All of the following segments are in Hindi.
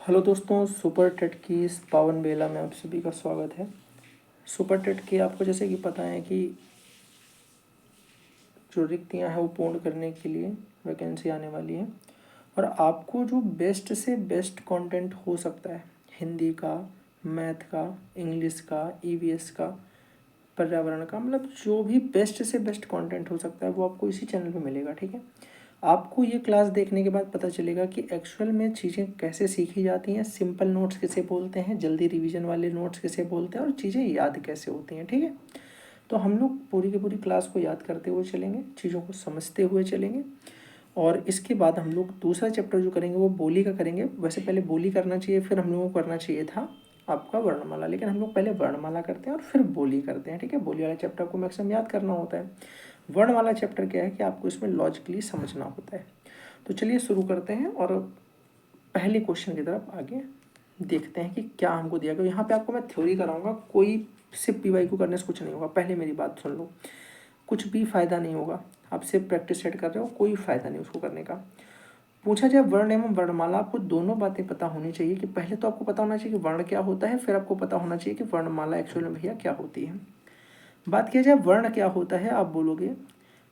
हेलो दोस्तों, सुपर टेट की इस पावन बेला में आप सभी का स्वागत है। सुपर टेट की आपको जैसे कि पता है कि जो रिक्तियां हैं वो पूर्ण करने के लिए वैकेंसी आने वाली है और आपको जो बेस्ट से बेस्ट कंटेंट हो सकता है, हिंदी का, मैथ का, इंग्लिश का, ईवीएस का, पर्यावरण का, मतलब जो भी बेस्ट से बेस्ट कंटेंट हो सकता है वो आपको इसी चैनल पे मिलेगा। ठीक है, आपको ये क्लास देखने के बाद पता चलेगा कि एक्चुअल में चीज़ें कैसे सीखी जाती हैं, सिंपल नोट्स किसे बोलते हैं, जल्दी रिवीजन वाले नोट्स किसे बोलते हैं और चीज़ें याद कैसे होती हैं। ठीक है, तो हम लोग पूरी की पूरी क्लास को याद करते हुए चलेंगे, चीज़ों को समझते हुए चलेंगे और इसके बाद हम लोग दूसरा चैप्टर जो करेंगे वो बोली का करेंगे। वैसे पहले बोली करना चाहिए, फिर हम लोगों को करना चाहिए था आपका वर्णमाला, लेकिन हम लोग पहले वर्णमाला करते हैं और फिर बोली करते हैं। ठीक है, बोली वाले चैप्टर को मैक्सिमम याद करना होता है। वर्णमाला चैप्टर क्या है कि आपको इसमें लॉजिकली समझना होता है। तो चलिए शुरू करते हैं और पहले क्वेश्चन की तरफ आगे देखते हैं कि क्या हमको दिया गया। यहाँ पे आपको मैं थ्योरी कराऊंगा, कोई सिर्फ पीवाईक्यू करने से कुछ नहीं होगा। पहले मेरी बात सुन लो, कुछ भी फायदा नहीं होगा। आप सिर्फ प्रैक्टिस सेट कर रहे हो, कोई फायदा नहीं उसको करने का। पूछा जाए वर्ण एवं वर्णमाला, आपको दोनों बातें पता होनी चाहिए कि पहले तो आपको पता होना चाहिए कि वर्ण क्या होता है, फिर आपको पता होना चाहिए कि वर्णमाला एक्चुअल में भैया क्या होती है। बात किया जाए वर्ण क्या होता है, आप बोलोगे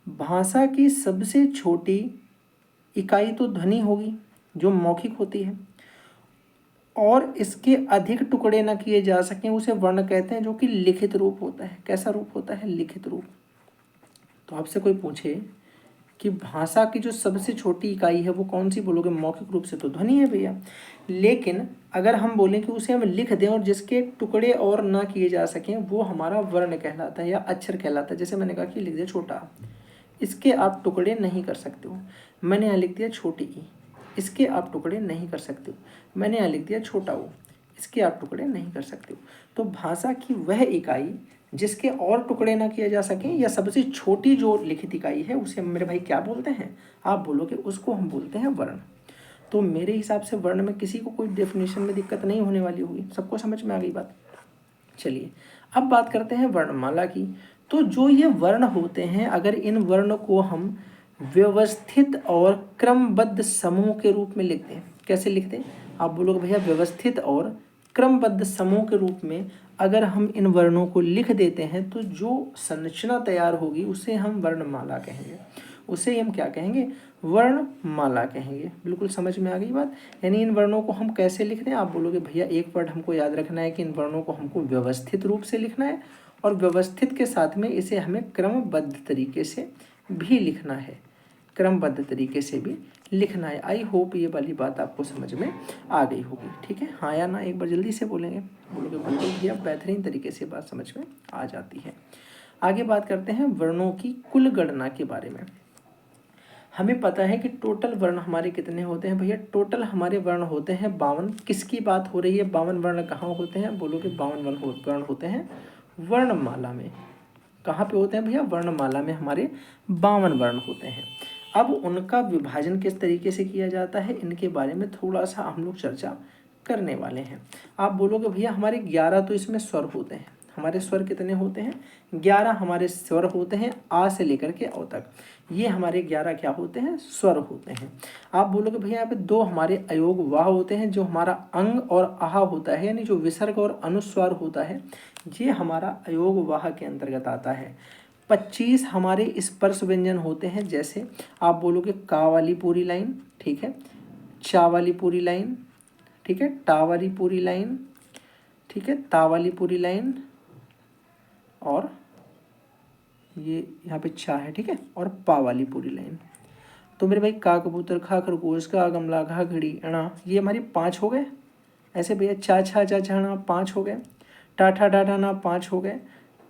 भाषा की सबसे छोटी इकाई तो ध्वनि होगी जो मौखिक होती है और इसके अधिक टुकड़े न किए जा सकें उसे वर्ण कहते हैं, जो कि लिखित रूप होता है। कैसा रूप होता है? लिखित रूप। तो आपसे कोई पूछे कि भाषा की जो सबसे छोटी इकाई है वो कौन सी, बोलोगे मौखिक रूप से तो ध्वनि है भैया। लेकिन अगर हम बोलें कि उसे हम लिख दें और जिसके टुकड़े और ना किए जा सकें वो हमारा वर्ण कहलाता है या अक्षर कहलाता है। जैसे मैंने कहा कि लिख दे छोटा, इसके आप टुकड़े नहीं कर सकते हो। मैंने यहाँ लिख दिया छोटी ई, इसके आप टुकड़े नहीं कर सकते हो। मैंने यहाँ लिख दिया छोटा ओ, इसके आप टुकड़े नहीं कर सकते हो। तो भाषा की वह इकाई जिसके और टुकड़े ना किए जा सकें या सबसे छोटी जो लिखित इकाई है उसे मेरे भाई क्या बोलते हैं? आप बोलोगे उसको हम बोलते हैं वर्ण। तो मेरे हिसाब से वर्ण में किसी को कोई डेफिनेशन में दिक्कत नहीं होने वाली होगी। सबको समझ में आ गई बात? चलिए अब बात करते हैं वर्णमाला की। तो जो ये वर्ण होते हैं, अगर इन वर्ण को हम व्यवस्थित और क्रमबद्ध समूह के रूप में लिखते हैं, कैसे लिखते हैं? आप बोलोगे भैया व्यवस्थित और क्रमबद्ध समूह के रूप में अगर हम इन वर्णों को लिख देते हैं तो जो संरचना तैयार होगी उसे हम वर्णमाला कहेंगे। उसे ही हम क्या कहेंगे? वर्णमाला कहेंगे। बिल्कुल समझ में आ गई बात? यानी इन वर्णों को हम कैसे लिखते हैं? आप बोलोगे भैया एक वर्ड हमको याद रखना है कि इन वर्णों को हमको व्यवस्थित रूप से लिखना है और व्यवस्थित के साथ में इसे हमें क्रमबद्ध तरीके से भी लिखना है। क्रमबद्ध तरीके से भी लिखना है। आई होप ये वाली बात आपको समझ में आ गई होगी। ठीक है, हाँ या ना एक बार जल्दी से बोलेंगे। बोलोगे बिल्कुल भैया, बेहतरीन तरीके से बात समझ में आ जाती है। आगे बात करते हैं वर्णों की कुल गणना के बारे में। हमें पता है कि टोटल वर्ण हमारे कितने होते हैं भैया? टोटल हमारे वर्ण होते हैं 52। किसकी बात हो रही है? 52 वर्ण कहाँ होते हैं? बोलोगे 52 वर्ण होते हैं वर्णमाला में। कहाँ पे होते हैं भैया? वर्णमाला में हमारे 52 वर्ण होते हैं। अब उनका विभाजन किस तरीके से किया जाता है, इनके बारे में थोड़ा सा हम लोग चर्चा करने वाले हैं। आप बोलोगे भैया हमारे 11 तो इसमें स्वर होते हैं। हमारे स्वर कितने होते हैं? 11 हमारे स्वर होते हैं, आ से लेकर के औ तक। ये हमारे 11 क्या होते हैं? स्वर होते हैं। आप बोलोगे भैया यहाँ पे 2 हमारे अयोग वाह होते हैं, जो हमारा अंग और आहा होता है, यानी जो विसर्ग और अनुस्वार होता है, ये हमारा अयोग वाह के अंतर्गत आता है। 25 हमारे स्पर्श व्यंजन होते हैं, जैसे आप बोलोगे का वाली पूरी लाइन, ठीक है, चा वाली पूरी लाइन, ठीक है, टा वाली पूरी लाइन, ठीक है, ता वाली पूरी लाइन और ये यहाँ पे चा है, ठीक है, और पा वाली पूरी लाइन। तो मेरे भाई का कबूतर, खा खरगोश, का गमला, घा घड़ी, अणा, ये हमारी 5 हो गए। ऐसे भैया चा छा जा छाना 5 हो गए, टा ठा डा डा ना 5 हो गए,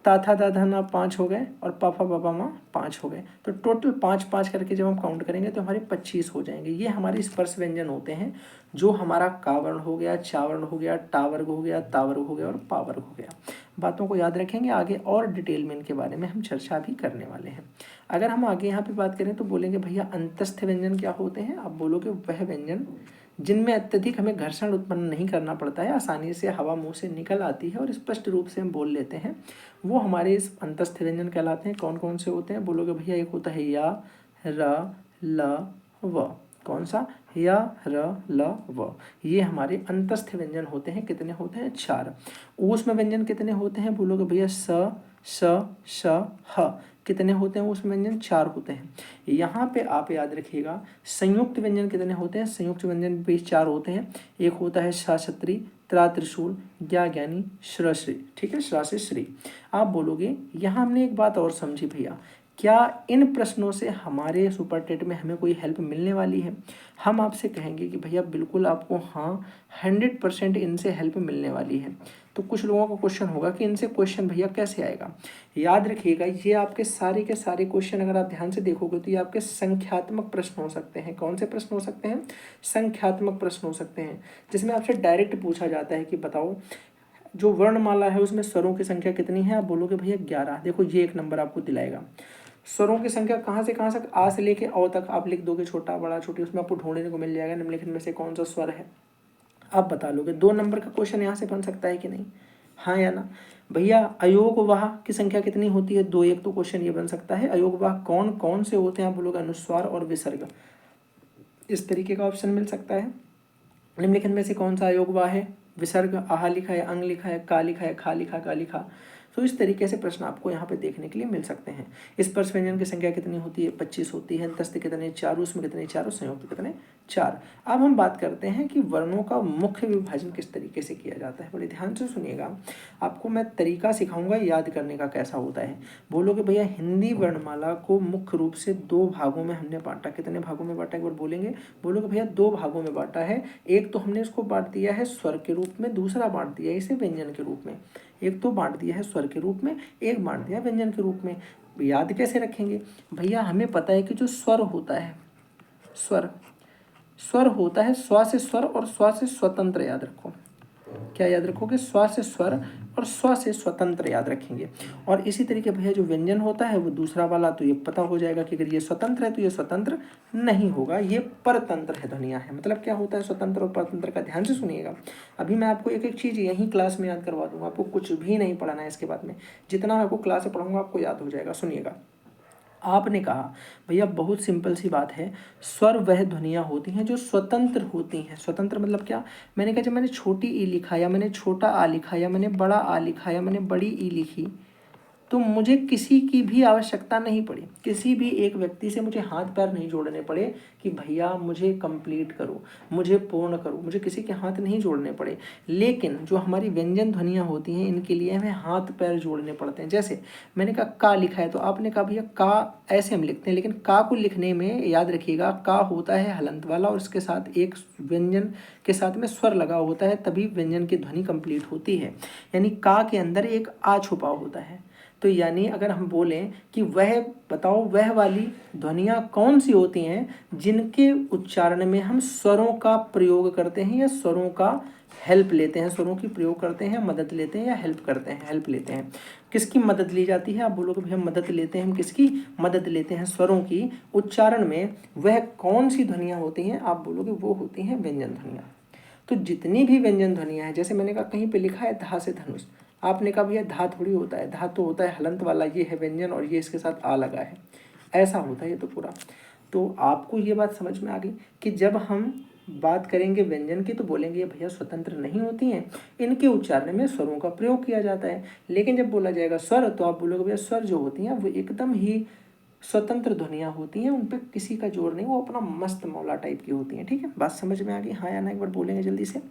ता था दा धा ना 5 हो गए और पापा बाबा माँ 5 हो गए। तो टोटल 5 5 करके जब हम काउंट करेंगे तो हमारे 25 हो जाएंगे। ये हमारे स्पर्श व्यंजन होते हैं, जो हमारा का वर्ण हो गया, चा वर्ण हो गया, टा वर्ग हो गया, ता वर्ग हो गया और पा वर्ग हो गया। बातों को याद रखेंगे, आगे और डिटेल में इनके बारे में हम चर्चा भी करने वाले हैं। अगर हम आगे यहाँ पे बात करें तो बोलेंगे भैया अंतस्थ व्यंजन क्या होते हैं? आप बोलोगे वह व्यंजन जिनमें अत्यधिक हमें घर्षण उत्पन्न नहीं करना पड़ता है, आसानी से हवा मुंह से निकल आती है और स्पष्ट रूप से हम बोल लेते हैं, वो हमारे इस अंतस्थ व्यंजन कहलाते हैं। कौन कौन से होते हैं? बोलोगे भैया एक होता है या, र, ल, व। कौन सा, या, र, ल, व, ये हमारे अंतस्थ व्यंजन होते हैं। कितने होते हैं, 4। ऊष्म व्यंजन कितने होते हैं, बोलोगे भैया स, श, श, ह, कितने होते हैं ऊष्म व्यंजन, 4 होते हैं। यहाँ पे आप याद रखिएगा संयुक्त व्यंजन कितने होते हैं, संयुक्त व्यंजन भी 4 होते हैं। एक होता है सा छत्री, त्रा त्रिशूल, ज्ञा ज्ञानी, श्र श्री, ठीक है, श्रा से श्री। आप बोलोगे यहाँ हमने एक बात और समझी भैया, क्या इन प्रश्नों से हमारे सुपर टेट में हमें कोई हेल्प मिलने वाली है? हम आपसे कहेंगे कि भैया बिल्कुल आपको हाँ 100% इनसे हेल्प मिलने वाली है। तो कुछ लोगों का क्वेश्चन होगा कि इनसे क्वेश्चन भैया कैसे आएगा। याद रखिएगा ये आपके सारे के सारे क्वेश्चन अगर आप ध्यान से देखोगे तो ये आपके संख्यात्मक प्रश्न हो सकते हैं। कौन से प्रश्न हो सकते हैं, संख्यात्मक प्रश्न हो सकते हैं, जिसमें आपसे डायरेक्ट पूछा जाता है कि बताओ जो वर्णमाला है उसमें स्वरों की संख्या कितनी है। आप बोलोगे भैया 11। देखो ये एक नंबर आपको दिलाएगा। स्वरों की संख्या कहाँ से कहाँ तक, आ से लेके औ तक आप लिख दोगे, छोटा बड़ा छोटी, उसमें आपको ढूंढने को मिल जाएगा निम्नलिखित में से कौन सा स्वर है, आप बता लोगे। 2 नंबर का क्वेश्चन यहाँ से बन सकता है कि नहीं, हाँ या ना। भैया अयोगवाह की संख्या कितनी होती है, 2। एक तो क्वेश्चन ये बन सकता है। अयोगवाह कौन कौन से होते हैं, आप बोलोगे अनुस्वार और विसर्ग, इस तरीके का ऑप्शन मिल सकता है। निम्नलिखित में से कौन सा अयोगवाह है, विसर्ग, आहा लिखा है, अंग लिखा है, का लिखा है, खा लिखा, का लिखा। तो इस तरीके से प्रश्न आपको यहाँ पे देखने के लिए मिल सकते हैं। स्पर्श व्यंजन की संख्या कितनी होती है, 25 होती है। अंतस्थ कितने, 4। उसमें कितने, 4। और संयुक्त कितने, 4। अब हम बात करते हैं कि वर्णों का मुख्य विभाजन किस तरीके से किया जाता है। बड़े ध्यान से सुनिएगा, आपको मैं तरीका सिखाऊंगा याद करने का कैसा होता है। बोलोगे भैया हिंदी वर्णमाला को मुख्य रूप से 2 भागों में हमने बांटा। कितने भागों में बांटा, एक बार बोलेंगे। बोलोगे भैया 2 भागों में बांटा है। एक तो हमने इसको बांट दिया है स्वर के रूप में, दूसरा बांट दिया है इसे व्यंजन के रूप में। एक तो बांट दिया है स्वर के रूप में, एक बांट दिया व्यंजन के रूप में। याद कैसे रखेंगे भैया, हमें पता है कि जो स्वर होता है, स्वर स्वर होता है स्व से स्वर और स्व से स्वतंत्र। याद रखो, क्या याद रखोगे, स्व से स्वर और स्व से स्वतंत्र याद रखेंगे। और इसी तरीके भैया जो व्यंजन होता है वो दूसरा वाला, तो ये पता हो जाएगा कि अगर ये स्वतंत्र है तो ये स्वतंत्र नहीं होगा, ये परतंत्र है, ध्वनियाँ है। मतलब क्या होता है स्वतंत्र और परतंत्र का, ध्यान से सुनिएगा। अभी मैं आपको एक एक चीज़ यहीं क्लास में याद करवा दूंगा, आपको कुछ भी नहीं पढ़ाना है इसके बाद में। जितना मैं आपको क्लास में पढ़ाऊंगा आपको याद हो जाएगा। सुनिएगा, आपने कहा भैया बहुत सिंपल सी बात है, स्वर वह ध्वनियाँ होती हैं जो स्वतंत्र होती हैं। स्वतंत्र मतलब क्या, मैंने कहा जब मैंने छोटी ई लिखा, या मैंने छोटा आ लिखा, या मैंने बड़ा आ लिखा, या मैंने बड़ी ई लिखी, तो मुझे किसी की भी आवश्यकता नहीं पड़ी, किसी भी एक व्यक्ति से मुझे हाथ पैर नहीं जोड़ने पड़े कि भैया मुझे कंप्लीट करो, मुझे पूर्ण करो, मुझे किसी के हाथ नहीं जोड़ने पड़े। लेकिन जो हमारी व्यंजन ध्वनियाँ होती हैं इनके लिए हमें हाथ पैर जोड़ने पड़ते हैं। जैसे मैंने कहा का लिखा है, तो आपने कहा भैया का ऐसे हम लिखते हैं, लेकिन का को लिखने में याद रखिएगा का होता है हलंत वाला और इसके साथ एक व्यंजन के साथ में स्वर लगा होता है, तभी व्यंजन की ध्वनि कंप्लीट होती है। यानी का के अंदर एक आ छुपा होता है। तो यानी अगर हम बोलें कि वह बताओ वह वाली ध्वनियाँ कौन सी होती हैं जिनके उच्चारण में हम स्वरों का प्रयोग करते हैं या स्वरों का हेल्प लेते हैं, स्वरों की प्रयोग करते हैं, मदद लेते हैं या हेल्प करते हैं, हेल्प लेते हैं। किसकी मदद ली जाती है, आप बोलोगे भैया मदद लेते हैं हम, किसकी मदद लेते हैं, स्वरों की उच्चारण में। वह कौन सी ध्वनियाँ होती हैं, आप बोलोगे वो होती हैं व्यंजन ध्वनियाँ। तो जितनी भी व्यंजन ध्वनियाँ हैं, जैसे मैंने कहा कहीं पे लिखा है धा से धनुष, आपने कहा भैया धा थोड़ी होता है, धा तो होता है हलंत वाला, ये है व्यंजन और ये इसके साथ आ लगा है, ऐसा होता है ये तो पूरा। तो आपको ये बात समझ में आ गई कि जब हम बात करेंगे व्यंजन की तो बोलेंगे ये भैया स्वतंत्र नहीं होती हैं, इनके उच्चारण में स्वरों का प्रयोग किया जाता है। लेकिन जब बोला जाएगा स्वर, तो आप बोलोगे भैया स्वर जो होती हैं वो एकदम ही स्वतंत्र ध्वनियाँ होती हैं, उन पर किसी का जोर नहीं, वो अपना मस्त मौला टाइप की होती हैं। ठीक है, बात समझ में आ गई, हाँ या ना, एक बार बोलेंगे जल्दी से।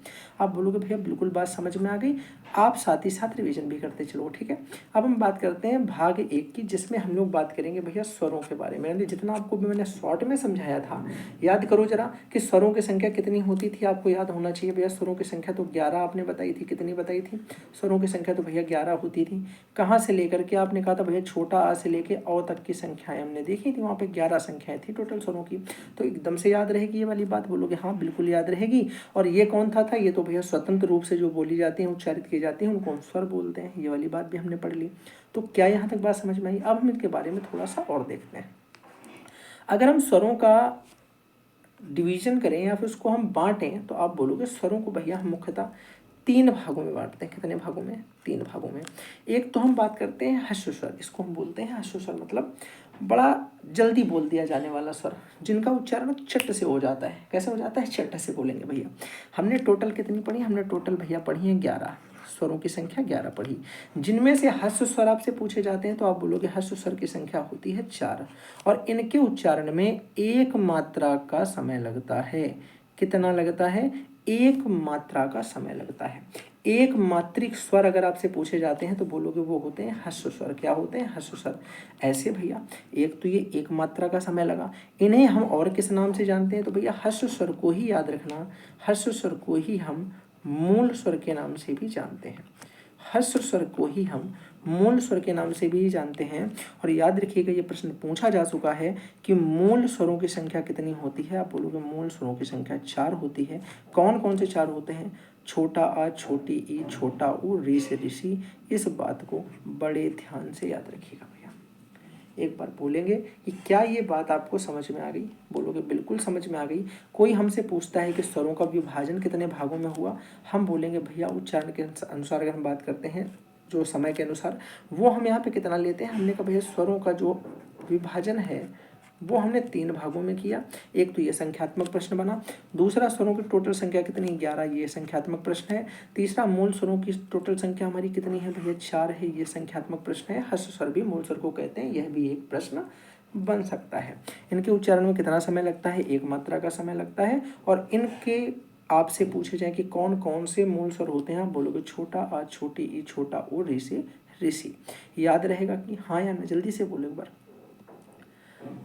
आप बोलोगे भैया बिल्कुल बात समझ में आ गई, आप साथ ही साथ रिवीजन भी करते चलो। ठीक है, अब हम बात करते हैं भाग 1 की, जिसमें हम लोग बात करेंगे भैया स्वरों के बारे में। जितना आपको मैंने शॉर्ट में समझाया था, याद करो जरा कि स्वरों की संख्या कितनी होती थी, आपको याद होना चाहिए भैया। स्वरों की संख्या तो 11 आपने बताई थी, कितनी बताई थी स्वरों की संख्या, तो भैया 11 होती थी। कहाँ से लेकर के, आपने कहा था भैया छोटा आ से लेके औ तक की संख्याएं हमने देखी थी, वहाँ पे 11 संख्याएं थी टोटल स्वरों की। तो एकदम से याद रहेगी ये वाली बात, बोलोगे हाँ बिल्कुल याद रहेगी। और ये कौन था ये तो भैया स्वतंत्र रूप से जो बोली जाती हैं, उच्चारित की जाती हैं, उनको हम स्वर बोलते हैं। ये वाली बात भी हमने पढ़ ली। तो क्या यहाँ तक बात समझ में आई? अब हम इनके बारे में थोड़ा सा और देखते हैं। अगर हम स्वरों का डिवीजन करें या फिर उसको हम बांटें, तो आप बोलोगे स्वरों को भैया हम मुख्यतः 3 भागों में बांटते हैं। कितने भागों में? 3 भागों में। एक तो हम बात करते हैं हर्ष स्वर, इसको हम बोलते हैं हर्ष स्वर, मतलब बड़ा जल्दी बोल दिया जाने वाला स्वर, जिनका उच्चारण चट से हो जाता है। कैसे हो जाता है? चट से बोलेंगे भैया। हमने टोटल कितनी पढ़ी? हमने टोटल भैया पढ़ी है 11, स्वरों की संख्या 11 पढ़ी, जिनमें से ह्रस्व स्वर आपसे पूछे जाते हैं तो आप बोलोगे ह्रस्व स्वर की संख्या होती है 4, और इनके उच्चारण में एक मात्रा का समय लगता है। कितना लगता है? एक मात्रा का समय लगता है। एक मात्रिक स्वर अगर आपसे पूछे जाते हैं तो बोलोगे वो होते हैं ह्रस्व स्वर। क्या होते हैं? ह्रस्व स्वर। ऐसे भैया, एक तो ये एक मात्रा का समय लगा, इन्हें हम और किस नाम से जानते हैं? तो भैया ह्रस्व स्वर को ही याद रखना, ह्रस्व स्वर को ही हम मूल स्वर के नाम से भी जानते हैं। ह्रस्व स्वर को ही हम मूल स्वर के नाम से भी जानते हैं। और याद रखिएगा, ये प्रश्न पूछा जा चुका है कि मूल स्वरों की संख्या कितनी होती है? आप बोलोगे मूल स्वरों की संख्या 4 होती है। कौन कौन से 4 होते हैं? छोटा आ, छोटी ई, छोटा ऊ, री से ऋषि। इस बात को बड़े ध्यान से याद रखिएगा भैया। एक बार बोलेंगे कि क्या ये बात आपको समझ में आ गई? बोलोगे बिल्कुल समझ में आ गई। कोई हमसे पूछता है कि स्वरों का विभाजन कितने भागों में हुआ, हम बोलेंगे भैया उच्चारण के अनुसार अगर हम बात करते हैं, जो समय के अनुसार, वो हम यहाँ पे कितना लेते हैं? हमने कहा भैया स्वरों का जो विभाजन है वो हमने 3 भागों में किया। एक तो ये संख्यात्मक प्रश्न बना, दूसरा स्वरों की टोटल संख्या कितनी? 11, ये संख्यात्मक प्रश्न है। तीसरा मूल स्वरों की टोटल संख्या हमारी कितनी है भैया? 4 है, ये संख्यात्मक प्रश्न है। ह्रस्व स्वर भी मूल स्वर को कहते हैं, यह भी एक प्रश्न बन सकता है। इनके उच्चारण में कितना समय लगता है? एक मात्रा का समय लगता है। और इनके आपसे पूछे जाए कि कौन कौन से मूल स्वर होते हैं, आप बोलोगे छोटा आ, छोटी ई, छोटा ओ, री से ऋषि। याद रहेगा कि हाँ या ना? जल्दी से बोलो एक बार।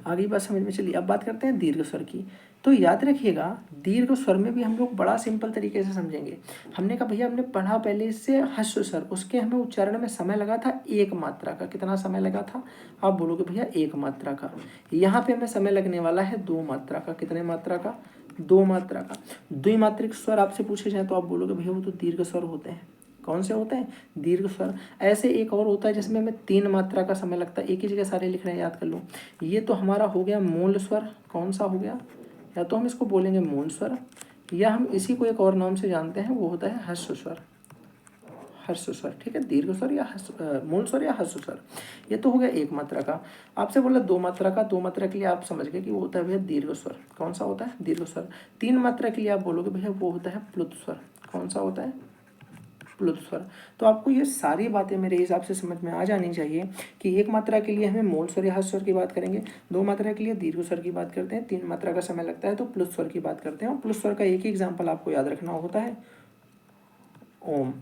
आगे बात समझ में चली। अब बात करते हैं दीर्घ स्वर की। तो याद रखिएगा, दीर्घ स्वर में भी हम लोग बड़ा सिंपल तरीके से समझेंगे। हमने कहा भैया हमने पढ़ा पहले इससे ह्रस्व स्वर, उसके हमें उच्चारण में समय लगा था एक मात्रा का। कितना समय लगा था? आप बोलोगे भैया एक मात्रा का। यहाँ पे हमें समय लगने वाला है 2 मात्रा का। कितने मात्रा का? 2 मात्रा का। द्विमात्रिक स्वर आपसे पूछे जाए तो आप बोलोगे भैया वो तो दीर्घ स्वर होते हैं। कौन से होते हैं? दीर्घ स्वर। ऐसे एक और होता है जिसमें हमें 3 मात्रा का समय लगता है। एक ही जगह सारे लिख रहे हैं, याद कर लो। ये तो हमारा हो गया मूल स्वर। कौन सा हो गया? या तो हम इसको बोलेंगे मूल स्वर, या हम इसी को एक और नाम से जानते हैं, वो होता है ह्रस्व स्वर। ह्रस्व स्वर, ठीक है। दीर्घ स्वर या मूल स्वर या ह्रस्व स्वर। ये तो हो गया एक मात्रा का। आपसे बोला 2 मात्रा का। 2 मात्रा के लिए आप समझ गए कि वो होता है भैया दीर्घ स्वर। कौन सा होता है? दीर्घ स्वर। 3 मात्रा के लिए आप बोलोगे भैया वो होता है प्लुत स्वर। कौन सा होता है? प्लुत स्वर। तो आपको ये सारी बातें मेरे हिसाब से समझ में आ जानी चाहिए कि एक मात्रा के लिए हमें मूल स्वर या ह्रस्व स्वर की बात करेंगे, 2 मात्रा के लिए दीर्घ स्वर की बात करते हैं, 3 मात्रा का समय लगता है तो प्लुत स्वर की बात करते हैं। और प्लुत स्वर का एक ही एग्जाम्पल आपको याद रखना होता है, ओम।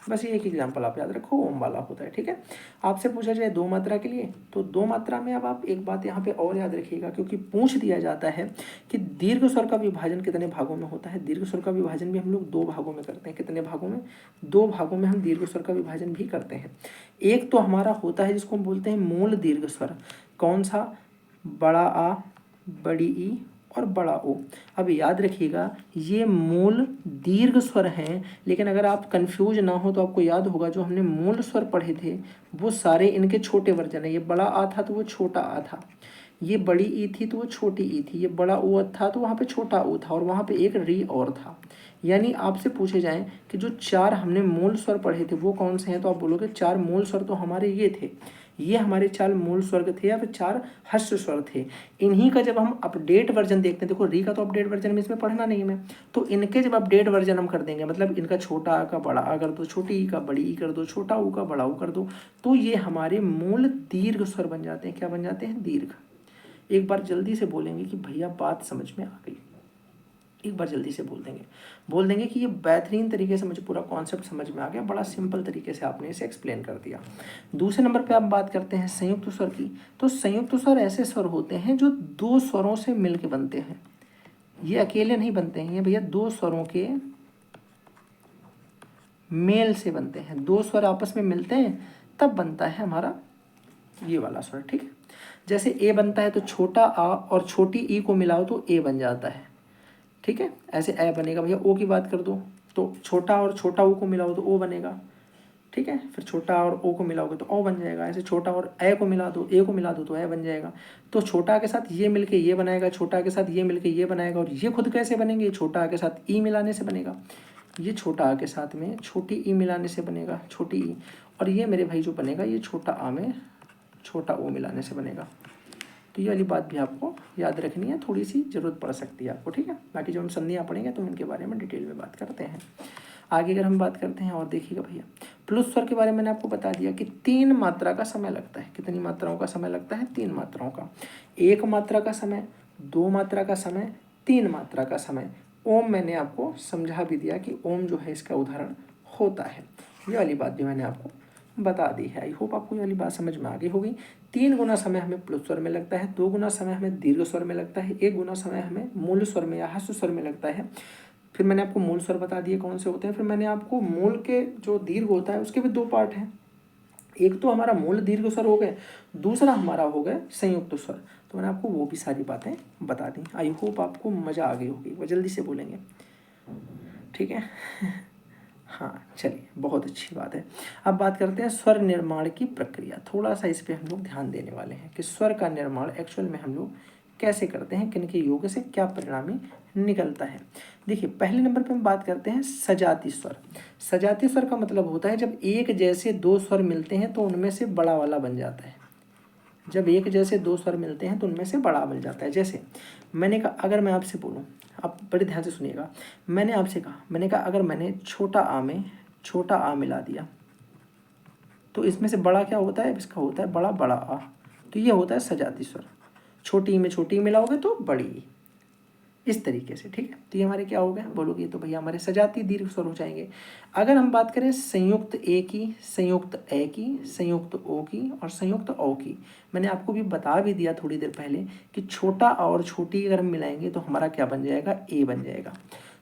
बस ये एक एग्जाम्पल आप याद रखो, ओम वाला होता है, ठीक है। आपसे पूछा जाए 2 मात्रा के लिए, तो 2 मात्रा में अब आप एक बात यहाँ पे और याद रखिएगा, क्योंकि पूछ दिया जाता है कि दीर्घ स्वर का विभाजन कितने भागों में होता है। दीर्घ स्वर का विभाजन भी हम लोग 2 भागों में करते हैं। कितने भागों में? 2 भागों में हम दीर्घ स्वर का विभाजन भी करते हैं। एक तो हमारा होता है जिसको हम बोलते हैं मूल दीर्घ स्वर। कौन सा? बड़ा आ, बड़ी ई और बड़ा ओ। अब याद रखिएगा ये मूल दीर्घ स्वर हैं, लेकिन अगर आप कंफ्यूज ना हो तो आपको याद होगा जो हमने मूल स्वर पढ़े थे वो सारे इनके छोटे वर्जन है। ये बड़ा आ था तो वो छोटा आ था, ये बड़ी ई थी तो वो छोटी ई थी, ये बड़ा ओ था तो वहाँ पे छोटा ओ था, और वहाँ पे एक री और था। यानी आपसे पूछे जाएं कि जो 4 हमने मूल स्वर पढ़े थे वो कौन से हैं, तो आप बोलोगे 4 मूल स्वर तो हमारे ये थे, ये हमारे 4 मूल स्वर थे या फिर 4 ह्रस्व स्वर थे। इन्हीं का जब हम अपडेट वर्जन देखते हैं, देखो री का तो अपडेट वर्जन में इसमें पढ़ना नहीं है मैं, तो इनके जब अपडेट वर्जन हम कर देंगे, मतलब इनका छोटा आ का बड़ा आ कर दो, छोटी ई का बड़ी ई कर दो, छोटा ऊ का बड़ा ऊ कर दो, तो ये हमारे मूल दीर्घ स्वर बन जाते हैं। क्या बन जाते हैं? दीर्घ। एक बार जल्दी से बोलेंगे कि भैया बात समझ में आ गई। एक बार जल्दी से बोल देंगे कि ये बेहतरीन तरीके से मुझे पूरा कॉन्सेप्ट समझ में आ गया, बड़ा सिंपल तरीके से आपने इसे एक्सप्लेन कर दिया। दूसरे नंबर पे आप बात करते हैं संयुक्त स्वर की। तो संयुक्त स्वर ऐसे स्वर होते हैं जो 2 स्वरों से मिलके बनते हैं। ये अकेले नहीं बनते हैं, ये भैया 2 स्वरों के मेल से बनते हैं। 2 स्वर आपस में मिलते हैं तब बनता है हमारा ये वाला स्वर, ठीक है। जैसे ए बनता है तो छोटा आ और छोटी ई को मिलाओ तो ए बन जाता है, ठीक है। ऐसे ए बनेगा। भैया ओ की बात कर दो तो छोटा और छोटा ओ को मिलाओ तो ओ बनेगा, ठीक है। फिर छोटा और ओ को मिलाओगे तो ओ बन जाएगा। ऐसे छोटा और ए को मिला दो, ए को मिला दो तो ए बन जाएगा। तो छोटा के साथ ये मिलके ये बनाएगा, छोटा के साथ ये मिलके ये बनाएगा, और ये खुद कैसे बनेंगे? छोटा के साथ ई मिलाने से बनेगा। ये छोटा आ के साथ में छोटी ई मिलाने से बनेगा, छोटी ई। और ये मेरे भाई जो बनेगा ये छोटा आ में छोटा ओ मिलाने से बनेगा। तो ये वाली बात भी आपको याद रखनी है, थोड़ी सी ज़रूरत पड़ सकती है आपको, ठीक है। बाकी जब हम संधियाँ पढ़ेंगे तो हम इनके बारे में डिटेल में बात करते हैं। आगे अगर हम बात करते हैं और देखिएगा भैया, प्लुस स्वर के बारे में मैंने आपको बता दिया कि 3 मात्रा का समय लगता है। कितनी मात्राओं का समय लगता है? 3 मात्राओं का। 1 मात्रा का समय, 2 मात्रा का समय, 3 मात्रा का समय। ओम मैंने आपको समझा भी दिया कि ओम जो है इसका उदाहरण होता है। ये वाली बात भी मैंने आपको बता दी है। आई होप आपको ये वाली बात समझ में आ गई होगी। 3 गुना समय हमें प्लुस स्वर में लगता है, 2 गुना समय हमें दीर्घ स्वर में लगता है, 1 गुना समय हमें मूल स्वर में या ह्रस्व स्वर में लगता है। फिर मैंने आपको मूल स्वर बता दिए कौन से होते हैं। फिर मैंने आपको मूल के जो दीर्घ होता है उसके भी 2 पार्ट हैं। एक तो हमारा मूल दीर्घ स्वर हो गए, दूसरा हमारा हो गए संयुक्त स्वर। तो मैंने आपको वो भी सारी बातें बता दी। आई होप आपको मज़ा आ गई होगी। वो जल्दी से बोलेंगे, ठीक है। हाँ चलिए, बहुत अच्छी बात है। अब बात करते हैं स्वर निर्माण की प्रक्रिया। थोड़ा सा इस पर हम लोग ध्यान देने वाले हैं कि स्वर का निर्माण एक्चुअल में हम लोग कैसे करते हैं, किन के योग से क्या परिणामी निकलता है। देखिए, पहले नंबर पे हम बात करते हैं सजाती स्वर। सजाती स्वर का मतलब होता है जब एक जैसे 2 स्वर मिलते हैं तो उनमें से बड़ा वाला बन जाता है। जब एक जैसे 2 स्वर मिलते हैं तो उनमें से बड़ा बन जाता है। जैसे मैंने कहा, अगर मैं आपसे बोलूँ, आप बड़े ध्यान से सुनिएगा, मैंने आपसे कहा, मैंने कहा अगर मैंने छोटा आ में छोटा आ मिला दिया तो इसमें से बड़ा क्या होता है? इसका होता है बड़ा बड़ा आ। तो ये होता है सजाती स्वर। छोटी में छोटी मिलाओगे तो बड़ी, इस तरीके से, ठीक है। तो ये हमारे क्या हो गए? बोलोगे तो भैया हमारे सजाती दीर्घ स्वर हो जाएंगे। अगर हम बात करें संयुक्त ए की, संयुक्त ए की, संयुक्त ओ की और संयुक्त औ की, मैंने आपको भी बता भी दिया थोड़ी देर पहले कि छोटा और छोटी अगर हम मिलाएंगे तो हमारा क्या बन जाएगा? ए बन जाएगा।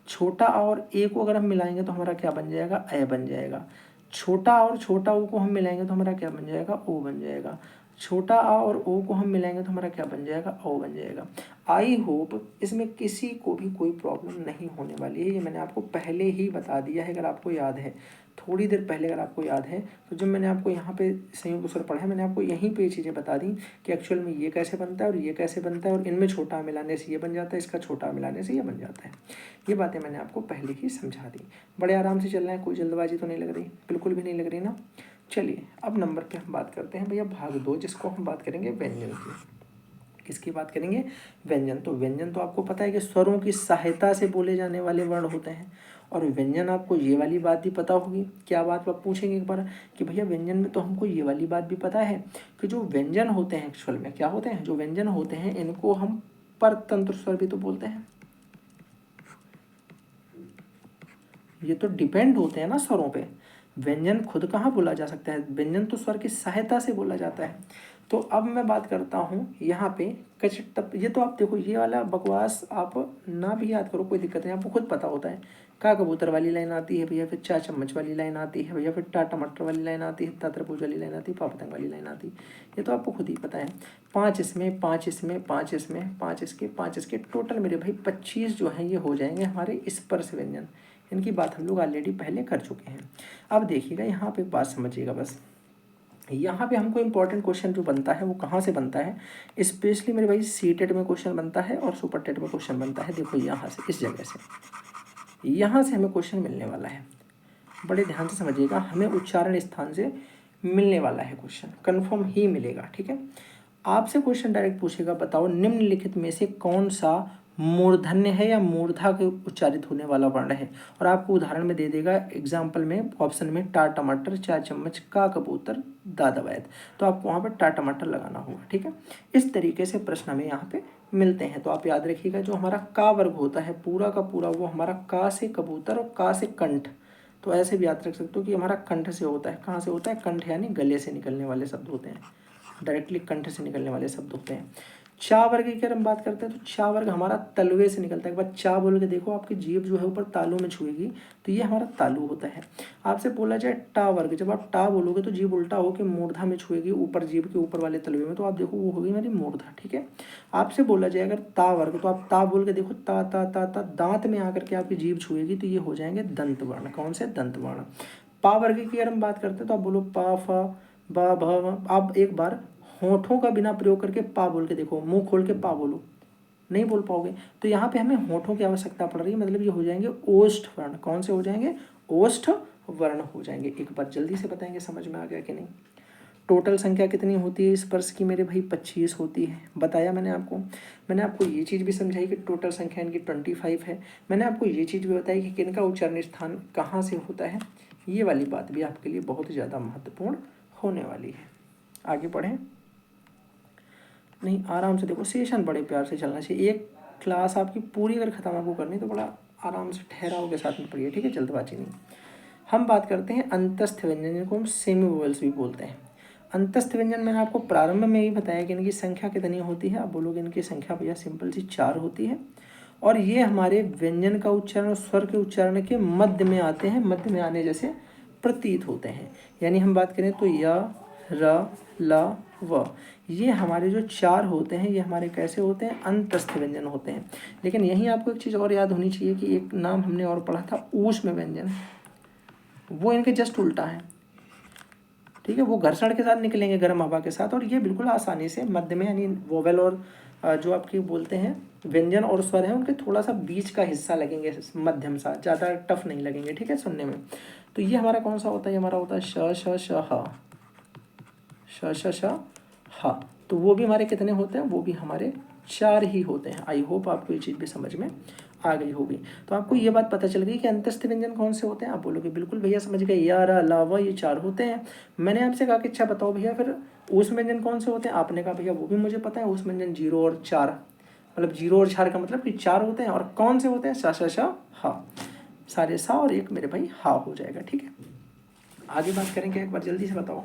छोटा और ए को अगर हम मिलाएंगे तो हमारा क्या बन जाएगा? ए बन जाएगा। छोटा और छोटा ओ को हम मिलाएंगे तो हमारा क्या बन जाएगा? ओ बन जाएगा। छोटा आ और ओ को हम मिलाएंगे तो हमारा क्या बन जाएगा? ओ बन जाएगा। आई होप इसमें किसी को भी कोई प्रॉब्लम नहीं होने वाली है। ये मैंने आपको पहले ही बता दिया है, अगर आपको याद है, थोड़ी देर पहले अगर आपको याद है तो जब मैंने आपको यहाँ पे संयुक्त स्वर पढ़ा है, मैंने आपको यहीं पे चीज़ें बता दी कि एक्चुअल में ये कैसे बनता है और ये कैसे बनता है, और इनमें छोटा मिलाने से ये बन जाता है, इसका छोटा मिलाने से ये बन जाता है। ये बातें मैंने आपको पहले ही समझा दी। बड़े आराम से चल रहे हैं, कोई जल्दबाजी तो नहीं लग रही? बिल्कुल भी नहीं लग रही ना। चलिए, अब नंबर पे हम बात करते हैं भैया भाग 2, जिसको हम बात करेंगे व्यंजन की। किसकी बात करेंगे? व्यंजन। तो व्यंजन तो आपको पता है कि स्वरों की सहायता से बोले जाने वाले वर्ण होते हैं। और व्यंजन आपको ये वाली बात भी पता होगी। क्या बात आप पूछेंगे एक बार कि भैया व्यंजन में तो हमको ये वाली बात भी पता है कि जो व्यंजन होते हैं एक्चुअल में क्या होते हैं? जो व्यंजन होते हैं इनको हम परतंत्र स्वर भी तो बोलते हैं। ये तो डिपेंड होते हैं ना स्वरों पे। व्यंजन खुद कहाँ बोला जा सकता है? व्यंजन तो स्वर की सहायता से बोला जाता है। तो अब मैं बात करता हूँ यहाँ पे कचटप। ये तो आप देखो, ये वाला बकवास आप ना भी याद करो, कोई दिक्कत नहीं, आपको खुद पता होता है। का कबूतर वाली लाइन आती है भैया, फिर चा चम्मच वाली लाइन आती है भैया, फिर टा टमाटर वाली लाइन आती है, ता तरबूज वाली लाइन आती है, पा पतंग वाली लाइन आती है। ये तो आपको खुद ही पता है। 5 इसमें, 5 इसमें, 5 इसमें, 5 इसके, 5 इसके, टोटल मेरे भाई 25 जो हैं ये हो जाएंगे हमारे स्पर्श व्यंजन। इनकी बात हम लोग ऑलरेडी पहले कर चुके हैं। अब देखिएगा यहाँ पे बात समझिएगा बस। यहाँ पे हमको इम्पोर्टेंट क्वेश्चन जो बनता है वो कहाँ से बनता है? स्पेशली मेरे भाई सी टेट में क्वेश्चन बनता है और सुपर टेट में क्वेश्चन बनता है। देखो यहाँ से, इस जगह से, यहाँ से हमें क्वेश्चन मिलने वाला है। बड़े ध्यान से समझिएगा, हमें उच्चारण स्थान से मिलने वाला है क्वेश्चन, कन्फर्म ही मिलेगा, ठीक है। आपसे क्वेश्चन डायरेक्ट पूछेगा, बताओ निम्नलिखित में से कौन सा मूर्धन्य है या मूर्धा के उच्चारित होने वाला वर्ण है। और आपको उदाहरण में दे देगा एग्जाम्पल में, ऑप्शन में, टा टमाटर, चा चम्मच, का कबूतर, दा दवैत। तो आपको वहाँ पर टा टमाटर लगाना होगा, ठीक है। इस तरीके से प्रश्न हमें यहाँ पे मिलते हैं। तो आप याद रखिएगा, जो हमारा का वर्ग होता है पूरा का पूरा वो हमारा का से कबूतर और का से कंठ। तो ऐसे भी याद रख सकते हो कि हमारा कंठ से होता है। कहाँ से होता है? कंठ, यानी गले से निकलने वाले शब्द होते हैं, डायरेक्टली कंठ से निकलने वाले शब्द होते हैं। चा वर्ग की अगर हम बात करते हैं तो चा वर्ग हमारा तलवे से निकलता है। एक बार चा बोल के देखो, आपकी जीभ जो है ऊपर तालू में छुएगी तो ये हमारा तालु होता है। आपसे बोला जाए टा वर्ग, जब आप टा बोलोगे तो जीभ उल्टा होकर मूर्धा में छुएगी, ऊपर जीभ के ऊपर वाले तलवे में, तो आप देखो वो होगी मेरी मूर्धा, ठीक है। आपसे बोला जाए अगर ता वर्ग, तो आप ता बोल के देखो, ता ता ता ता, दांत में आकर के आपकी जीभ छुएगी तो ये हो जाएंगे दंत वर्ण। कौन से? दंत वर्ण। पा वर्ग की अगर हम बात करते हैं तो आप बोलो पा फा बा भ। आप एक बार होठों का बिना प्रयोग करके पा बोल के देखो, मुंह खोल के पा बोलो, नहीं बोल पाओगे। तो यहाँ पे हमें होठों की आवश्यकता पड़ रही है, मतलब ये हो जाएंगे ओष्ठ वर्ण। कौन से हो जाएंगे? ओष्ठ वर्ण हो जाएंगे। एक बार जल्दी से बताएंगे, समझ में आ गया कि नहीं? टोटल संख्या कितनी होती है स्पर्श की मेरे भाई? 25 होती है। बताया मैंने आपको ये चीज़ भी समझाई कि टोटल संख्या इनकी 25 है। मैंने आपको ये चीज़ भी बताई कि किनका उच्चारण स्थान कहाँ से होता है। ये वाली बात भी आपके लिए बहुत ज़्यादा महत्वपूर्ण होने वाली है। आगे बढ़ें। नहीं, आराम से देखो, सेशन बड़े प्यार से चलना चाहिए। एक क्लास आपकी पूरी अगर ख़त्म आपको करनी तो बड़ा आराम से ठहराव के साथ में पढ़िए, ठीक है, जल्दबाजी नहीं। हम बात करते हैं अंतस्थ व्यंजन, जिनको हम सेमी वोवेल्स भी बोलते हैं। अंतस्थ व्यंजन मैंने आपको प्रारंभ में ही बताया कि इनकी संख्या कितनी होती है। आप बोलोगे इनकी संख्या भैया सिंपल सी 4 होती है, और ये हमारे व्यंजन का उच्चारण और स्वर के उच्चारण के मध्य में आते हैं, मध्य में आने जैसे प्रतीत होते हैं। यानी हम बात करें तो य, र, ल, व, ये हमारे जो 4 होते हैं ये हमारे कैसे होते हैं? अंतस्थ व्यंजन होते हैं। लेकिन यहीं आपको एक चीज़ और याद होनी चाहिए कि एक नाम हमने और पढ़ा था ऊष्म व्यंजन, वो इनके जस्ट उल्टा है, ठीक है। वो घर्षण के साथ निकलेंगे गर्म हवा के साथ, और ये बिल्कुल आसानी से मध्य में, यानी वोवेल और जो आपकी बोलते हैं व्यंजन और स्वर है उनके थोड़ा सा बीच का हिस्सा लगेंगे, मध्यम सा, ज़्यादा टफ नहीं लगेंगे, ठीक है, सुनने में। तो ये हमारा कौन सा होता है? ये हमारा होता है श श श ह, श श श ह। तो वो भी हमारे कितने होते हैं? वो भी हमारे 4 ही होते हैं। आई होप आपको ये चीज़ भी समझ में आ गई होगी। तो आपको ये बात पता चल गई कि अंतस्थ व्यंजन कौन से होते हैं। आप बोलोगे बिल्कुल भैया समझ गए, या, रा, ला, व, ये 4 होते हैं। मैंने आपसे कहा कि अच्छा बताओ भैया फिर ऊष्म व्यंजन कौन से होते हैं। आपने कहा भैया वो भी मुझे पता है, ऊष्म व्यंजन 0 और 4, मतलब 0 और 4 का मतलब कि 4 होते हैं। और कौन से होते हैं? सा, श, श, हा, सारे सा और एक मेरे भाई हा हो जाएगा, ठीक है। आगे बात करेंगे, एक बार जल्दी से बताओ।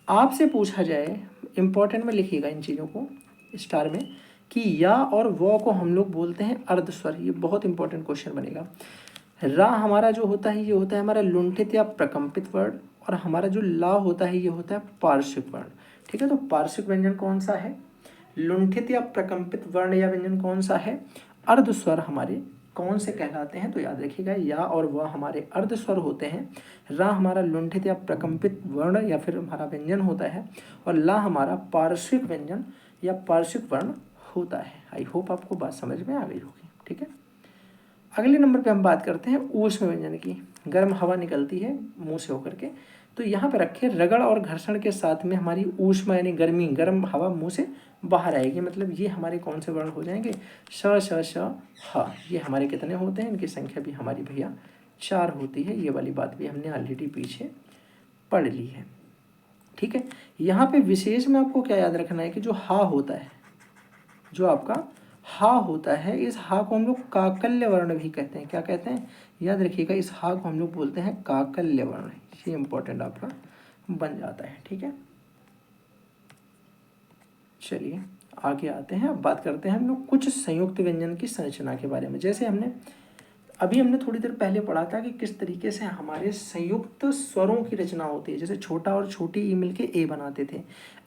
आपसे पूछा जाए, इंपॉर्टेंट में लिखिएगा इन चीज़ों को स्टार में, कि या और वो को हम लोग बोलते हैं अर्धस्वर। ये बहुत इंपॉर्टेंट क्वेश्चन बनेगा। रा हमारा जो होता है ये होता है हमारा लुंठित या प्रकंपित वर्ण, और हमारा जो ला होता है ये होता है पार्श्विक वर्ण, ठीक है। तो पार्श्विक व्यंजन कौन सा है? लुंठित या प्रकंपित वर्ण या व्यंजन कौन सा है? अर्धस्वर हमारे कौन से कहलाते हैं? तो याद रखिएगा, या और वह हमारे अर्धस्वर होते हैं, रा हमारा लुंठित या प्रकंपित वर्ण या फिर हमारा व्यंजन होता है, और ला हमारा पार्श्विक व्यंजन या पार्श्विक वर्ण होता है। आई होप आपको बात समझ में आ गई होगी, ठीक है। अगले नंबर पे हम बात करते हैं ऊष्म व्यंजन की। गर्म हवा निकलती है मुंह से होकर के, तो यहाँ पे रखे रगड़ और घर्षण के साथ में हमारी ऊष्मा यानी गर्मी, गर्म हवा मुंह से बाहर आएगी। मतलब ये हमारे कौन से वर्ण हो जाएंगे? श, श, श, ह। ये हमारे कितने होते हैं? इनकी संख्या भी हमारी भैया 4 होती है। ये वाली बात भी हमने ऑलरेडी पीछे पढ़ ली है, ठीक है। यहाँ पे विशेष में आपको क्या याद रखना है कि जो हा होता है, जो आपका हा होता है, इस हा को हम लोग काकल्य वर्ण भी कहते हैं। क्या कहते हैं? याद रखिएगा, इस हा को हम लोग बोलते हैं काकल्य वर्ण। ये इंपॉर्टेंट आपका बन जाता है, ठीक है। चलिए आगे आते हैं। अब बात करते हैं हम लोग कुछ संयुक्त व्यंजन की संरचना के बारे में। जैसे हमने थोड़ी देर पहले पढ़ा था कि किस तरीके से हमारे संयुक्त स्वरों की रचना होती है। जैसे छोटा और छोटी ई मिलके ए बनाते थे,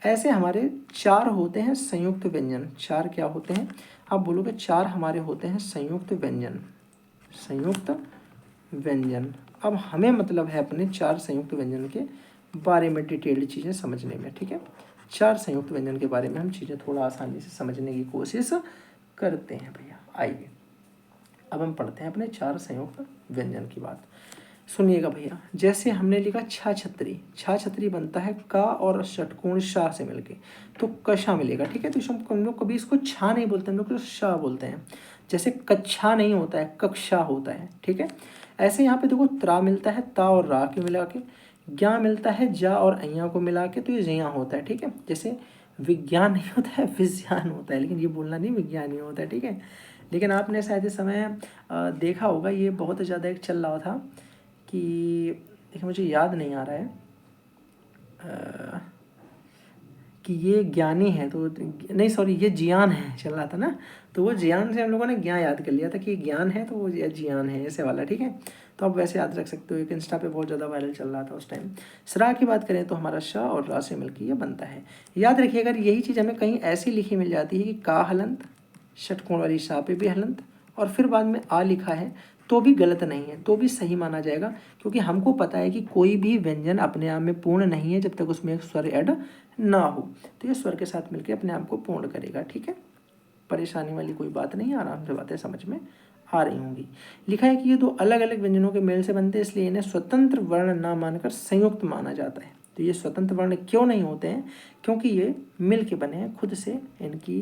ऐसे हमारे 4 होते हैं संयुक्त व्यंजन। 4 क्या होते हैं? आप बोलोगे 4 हमारे होते हैं संयुक्त व्यंजन। संयुक्त व्यंजन। अब हमें मतलब है अपने 4 संयुक्त व्यंजन के बारे में डिटेल्ड चीज़ें समझने में, ठीक है। 4 संयुक्त व्यंजन के बारे में हम चीज़ें थोड़ा आसानी से समझने की कोशिश करते हैं भैया। आइए अब हम पढ़ते हैं अपने 4 संयुक्त व्यंजन की बात। सुनिएगा भैया, जैसे हमने लिखा छा छतरी। छा छतरी बनता है का और षटकोण शाह से मिलके, तो कशा मिलेगा, ठीक है। तो इसमें हम लोग कभी इसको छा नहीं बोलते, हम लोग शाह बोलते हैं। जैसे कच्छा नहीं होता है, कक्षा होता है, ठीक है। ऐसे यहाँ पे देखो त्रा मिलता है ता और रा के मिला के, ज्ञा मिलता है जा और अइया को मिला के, तो ये जया होता है, ठीक है। जैसे विज्ञान नहीं होता है, विज्ञान होता है, लेकिन ये बोलना नहीं विज्ञान ही होता है, ठीक है। लेकिन आपने शायद इस समय देखा होगा, ये बहुत ज़्यादा एक चल रहा था कि, देखिए मुझे याद नहीं आ रहा है कि ये ज्ञानी है, तो नहीं सॉरी ये जियान है चल रहा था ना, तो वो जियान से हम लोगों ने ज्ञान याद कर लिया था कि ज्ञान है, तो वो जियान है ऐसे वाला, ठीक है। तो आप वैसे याद रख सकते हो, एक इंस्टा पे बहुत ज़्यादा वायरल चल रहा था उस टाइम। सरा की बात करें तो हमारा शाह और रा से मिलकर ये बनता है। याद रखिए, अगर यही चीज़ हमें कहीं ऐसी लिखी मिल जाती है कि का हलंत, षटकोण वाली शाह पे भी हलंत, और फिर बाद में आ लिखा है, तो भी गलत नहीं है, तो भी सही माना जाएगा, क्योंकि हमको पता है कि कोई भी व्यंजन अपने आप में पूर्ण नहीं है जब तक उसमें एक स्वर ऐड ना हो। तो ये स्वर के साथ मिलकर अपने आप को पूर्ण करेगा, ठीक है। परेशानी वाली कोई बात नहीं, आराम से बातें समझ में आ रही होंगी। लिखा है कि ये दो अलग अलग व्यंजनों के मेल से बनते हैं, इसलिए इन्हें स्वतंत्र वर्ण ना मानकर संयुक्त माना जाता है। तो ये स्वतंत्र वर्ण क्यों नहीं होते हैं? क्योंकि ये मिल के बने हैं, खुद से इनकी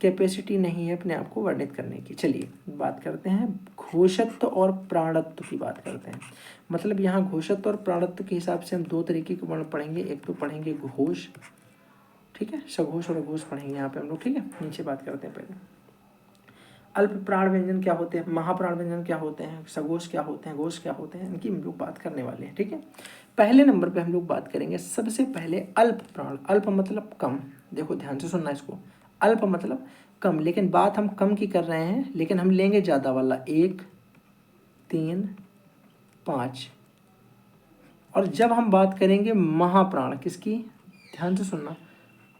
कैपेसिटी नहीं है अपने आप को वर्णित करने की। चलिए बात करते हैं घोषत्व और प्राणत्व की बात करते हैं। मतलब यहाँ घोषत्व और प्राणत्व के हिसाब से हम दो तरीके के वर्ण पढ़ेंगे। एक तो पढ़ेंगे घोष, ठीक है, सघोष और अघोष पढ़ेंगे यहाँ पे हम लोग, ठीक है। नीचे बात करते हैं पहले अल्प प्राण व्यंजन क्या होते हैं, महाप्राण व्यंजन क्या होते हैं, सघोष क्या होते हैं, घोष क्या होते हैं, इनकी हम लोग बात करने वाले हैं, ठीक है। पहले नंबर पे हम लोग बात करेंगे सबसे पहले अल्प प्राण। अल्प मतलब कम, देखो ध्यान से सुनना इसको। अल्प मतलब कम, लेकिन बात हम कम की कर रहे हैं, लेकिन हम लेंगे ज़्यादा वाला, 1 3 5। और जब हम बात करेंगे महाप्राण किसकी, ध्यान से सुनना,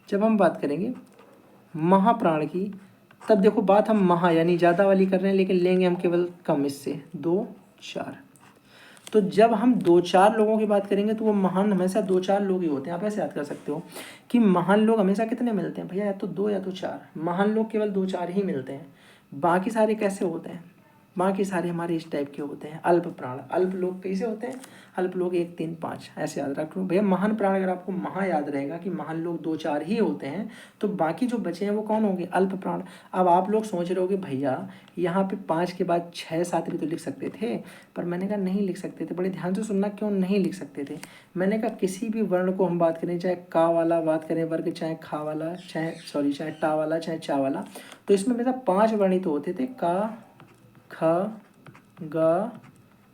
जब हम बात करेंगे महाप्राण की, तब देखो बात हम महा यानी ज़्यादा वाली कर रहे हैं, लेकिन लेंगे हम केवल कम, इससे 2 4। तो जब हम 2 4 लोगों की बात करेंगे तो वो महान हमेशा 2 4 लोग ही होते हैं। आप ऐसे याद कर सकते हो कि महान लोग हमेशा कितने मिलते हैं भैया, या तो 2 या तो 4। महान लोग केवल 2 4 ही मिलते हैं। बाकी सारे कैसे होते हैं, बाकी सारे हमारे इस टाइप के होते हैं, अल्प प्राण। अल्प लोग कैसे होते हैं, अल्प लोग 1 3 5, ऐसे याद रख लो भैया। महान प्राण अगर आपको महा याद रहेगा कि महान लोग 2 4 ही होते हैं, तो बाकी जो बचे हैं वो कौन होंगे, अल्प प्राण। अब आप लोग सोच रहे होगे भैया यहाँ पे 5 के बाद 6 7 भी तो लिख सकते थे, पर मैंने कहा नहीं लिख सकते थे। बड़े ध्यान से सुनना क्यों नहीं लिख सकते थे। मैंने कहा किसी भी वर्ण को हम बात करें, चाहे का वाला बात करें वर्ग, चाहे खा वाला, चाहे टा वाला, चाहे चा वाला, तो इसमें मेरा 5 वर्ण ही तो होते थे, का ख ग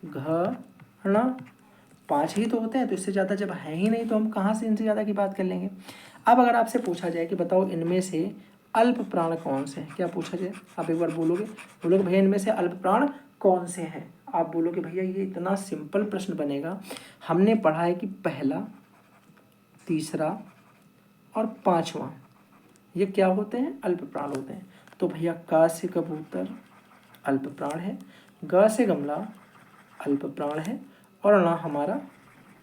घ ण, 5 ही तो होते हैं। तो इससे ज़्यादा जब है ही नहीं तो हम कहाँ से इनसे ज़्यादा की बात कर लेंगे। अब अगर आपसे पूछा जाए कि बताओ इनमें से अल्प प्राण कौन से हैं, क्या पूछा जाए, आप एक बार बोलोगे भैया इनमें से अल्प प्राण कौन से हैं। आप बोलोगे भैया ये इतना सिंपल प्रश्न बनेगा, हमने पढ़ा है कि पहला, तीसरा और 5वां ये क्या होते हैं, अल्प प्राण होते हैं। तो भैया का से कबूतर अल्प प्राण है, ग से गमला अल्प प्राण है, और ना हमारा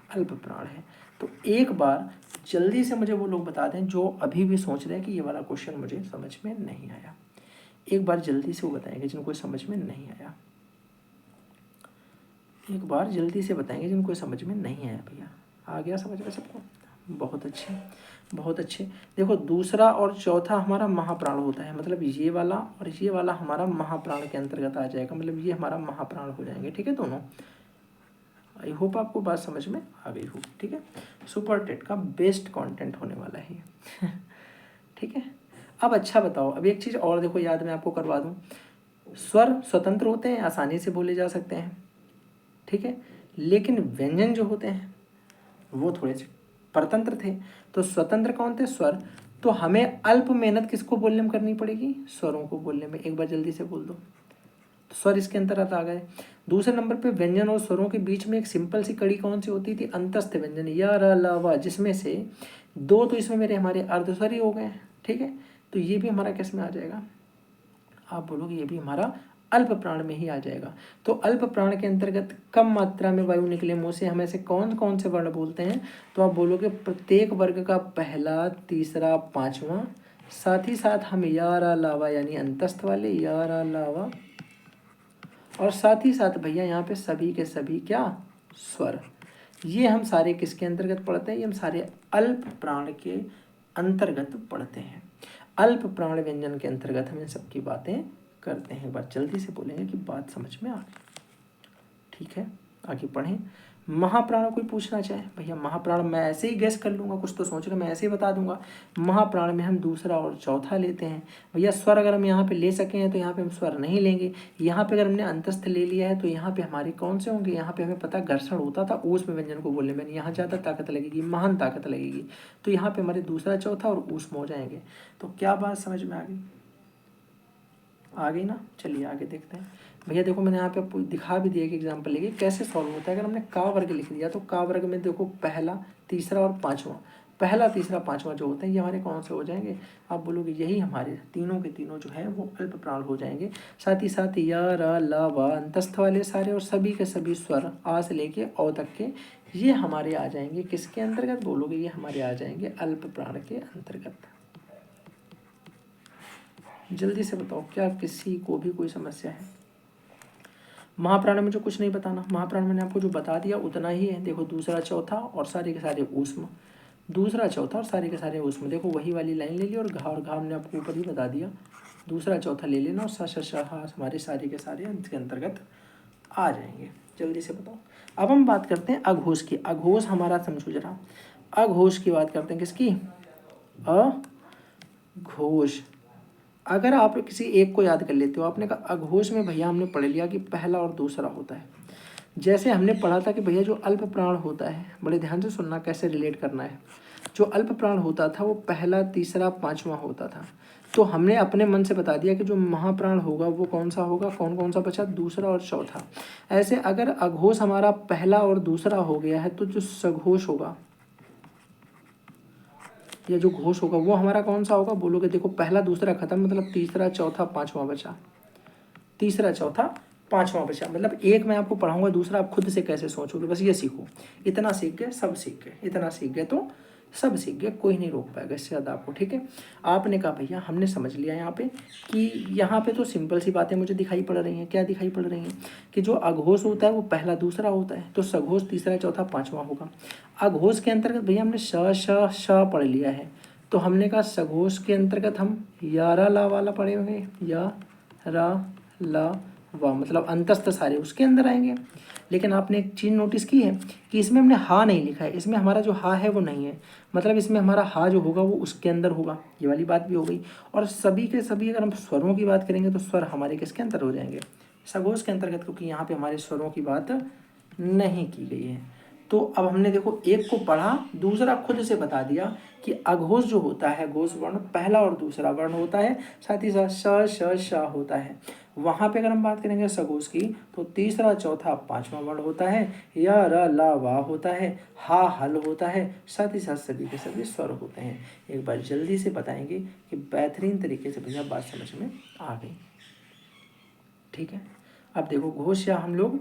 अल्प प्राण है। तो एक बार जल्दी से मुझे वो लोग बता दें जो अभी भी सोच रहे हैं कि ये वाला क्वेश्चन मुझे समझ में नहीं आया। एक बार जल्दी से वो बताएंगे जिनको समझ में नहीं आया, एक बार जल्दी से बताएंगे जिनको समझ में नहीं आया। भैया आ गया समझ में सबको, बहुत अच्छे बहुत अच्छे। देखो दूसरा और चौथा हमारा महाप्राण होता है, मतलब ये वाला और ये वाला हमारा महाप्राण के अंतर्गत आ जाएगा, मतलब ये हमारा महाप्राण हो जाएंगे, ठीक है दोनों। आई होप आपको बात समझ में आ गई होगी, ठीक है। सुपर टेट का बेस्ट कंटेंट होने वाला है ठीक है। अब अच्छा बताओ, अब एक चीज़ और देखो याद मैं आपको करवा दूं, स्वर स्वतंत्र होते हैं, आसानी से बोले जा सकते हैं, ठीक है, लेकिन व्यंजन जो होते हैं वो थोड़े से परतंत्र थे। तो स्वतंत्र कौन थे, स्वर। तो हमें अल्प मेहनत किसको बोलने में करनी पड़ेगी, स्वरों को बोलने में। एक बार जल्दी से बोल दो, तो स्वर इसके अंतर्गत आ गए। दूसरे नंबर पे व्यंजन और स्वरों के बीच में एक सिंपल सी कड़ी कौन सी होती थी, अंतस्थ व्यंजन, य र ल व, जिसमें से 2 तो इसमें मेरे हमारे अर्धस्वर ही हो गए, ठीक है। तो ये भी हमारा किस में आ जाएगा, आप बोलोगे ये भी हमारा अल्प प्राण में ही आ जाएगा। तो अल्प प्राण के अंतर्गत कम मात्रा में वायु निकले मुंह से हम ऐसे कौन कौन से वर्ण बोलते हैं, तो आप बोलोगे प्रत्येक वर्ग का पहला, तीसरा, 5वां, साथ ही साथ हम या रा लावा यानी अंतस्थ वाले या रा लावा, और साथ ही साथ भैया यहाँ पे सभी के सभी क्या स्वर, ये हम सारे किसके अंतर्गत पढ़ते हैं, ये हम सारे अल्प प्राण के अंतर्गत पढ़ते हैं। अल्प प्राण व्यंजन के अंतर्गत हम इन सबकी बातें करते हैं। एक बार जल्दी से बोलेंगे कि बात समझ में आ गई, ठीक है। आगे पढ़ें। महाप्राण कोई पूछना चाहे, भैया महाप्राण मैं ऐसे ही गैस कर लूँगा, कुछ तो सोच रहे मैं ऐसे ही बता दूंगा। महाप्राण में हम दूसरा और चौथा लेते हैं। भैया स्वर अगर हम यहाँ पे ले सके हैं तो यहाँ पे हम स्वर नहीं लेंगे। यहाँ पे अगर हमने अंतस्थ ले लिया है तो यहाँ पे हमारे कौन से होंगे, यहाँ पे हमें पता घर्षण होता था ऊष्म व्यंजन को बोलने में, यहाँ ज़्यादा ताकत लगेगी, महान ताकत लगेगी, तो यहाँ पे हमारे दूसरा चौथा और ऊष्म हो जाएंगे। तो क्या बात समझ में आ गई ना। चलिए आगे देखते हैं। भैया देखो मैंने यहाँ पे आपको दिखा भी दिया कि एग्जाम्पल लेके कैसे सॉल्व होता है। अगर हमने का वर्ग लिख दिया तो का वर्ग में देखो पहला, तीसरा और 5वां, पहला, तीसरा, 5वां जो होते हैं ये हमारे कौन से हो जाएंगे, आप बोलोगे यही हमारे तीनों के तीनों जो है वो अल्प प्राण हो जाएंगे। साथ ही साथ य र ल व अंतस्थ वाले सारे और सभी के सभी स्वर आ से लेके औ तक के ये हमारे आ जाएंगे किसके अंतर्गत, बोलोगे ये हमारे आ जाएंगे अल्प प्राण के अंतर्गत। जल्दी से बताओ, क्या किसी को भी कोई समस्या है? महाप्राण में जो कुछ नहीं बताना, महाप्राण मैंने आपको जो बता दिया उतना ही है। देखो दूसरा चौथा और सारे के सारे ऊष्म, दूसरा चौथा और सारे के सारे ऊष्म, देखो वही वाली लाइन ले ली और घाव ने आपको ऊपर ही बता दिया। दूसरा चौथा ले लेना और हमारे सारे के सारे इसके अंतर्गत आ जाएंगे। जल्दी से बताओ। अब हम बात करते हैं अघोष की। अघोष हमारा समझो जरा, अघोष की बात करते हैं, किसकी? अघोष। अगर आप किसी एक को याद कर लेते हो, आपने कहा अघोष में भैया हमने पढ़ लिया कि पहला और दूसरा होता है। जैसे हमने पढ़ा था कि भैया जो अल्प प्राण होता है, बड़े ध्यान से सुनना कैसे रिलेट करना है। जो अल्प प्राण होता था वो पहला, तीसरा, पांचवा होता था। तो हमने अपने मन से बता दिया कि जो महाप्राण होगा वो कौन सा होगा, कौन कौन सा बचा? दूसरा और चौथा। ऐसे अगर अघोष हमारा पहला और दूसरा हो गया है तो जो सघोष होगा या जो घोष होगा वो हमारा कौन सा होगा? बोलोगे देखो पहला दूसरा खत्म, मतलब तीसरा चौथा पांचवा बचा। तीसरा चौथा पांचवा बचा, मतलब एक मैं आपको पढ़ाऊंगा, दूसरा आप खुद से कैसे सोचोगे, बस ये सीखो। इतना सीख गए सब सीख गए, इतना सीख गए तो सब सीख गए, कोई नहीं रोक पाएगा इससे ज़्यादा आपको। ठीक है, आपने कहा भैया हमने समझ लिया यहाँ पे कि यहाँ पे तो सिंपल सी बातें मुझे दिखाई पड़ रही हैं। क्या दिखाई पड़ रही हैं? कि जो अघोष होता है वो पहला दूसरा होता है, तो सघोष तीसरा चौथा पांचवा होगा। अघोष के अंतर्गत भैया हमने श पढ़ लिया है, तो हमने कहा सघोष के अंतर्गत हम या रा ला वाला पढ़े हुए, या रा ला वा, मतलब अंतस्थ सारे उसके अंदर आएंगे। लेकिन आपने एक चीज़ नोटिस की है कि इसमें हमने हा नहीं लिखा है, इसमें हमारा जो हा है वो नहीं है, मतलब इसमें हमारा हा जो होगा वो उसके अंदर होगा। ये वाली बात भी हो गई। और सभी के सभी अगर हम स्वरों की बात करेंगे तो स्वर हमारे किसके अंदर हो जाएंगे? सघोष के अंतर्गत, क्योंकि यहाँ पे हमारे स्वरों की बात नहीं की गई है। तो अब हमने देखो एक को पढ़ा, दूसरा खुद से बता दिया कि अघोष जो होता है, घोष वर्ण पहला और दूसरा वर्ण होता है, साथ ही साथ श श होता है। वहाँ पे अगर हम बात करेंगे सघोष की तो तीसरा चौथा पांचवा वर्ण होता है, या र ला वा होता है, हा हल होता है, साथ ही साथ सभी के सभी स्वर होते हैं। एक बार जल्दी से बताएंगे कि बेहतरीन तरीके से भैया बात समझ में आ गई। ठीक है, अब देखो घोष या हम लोग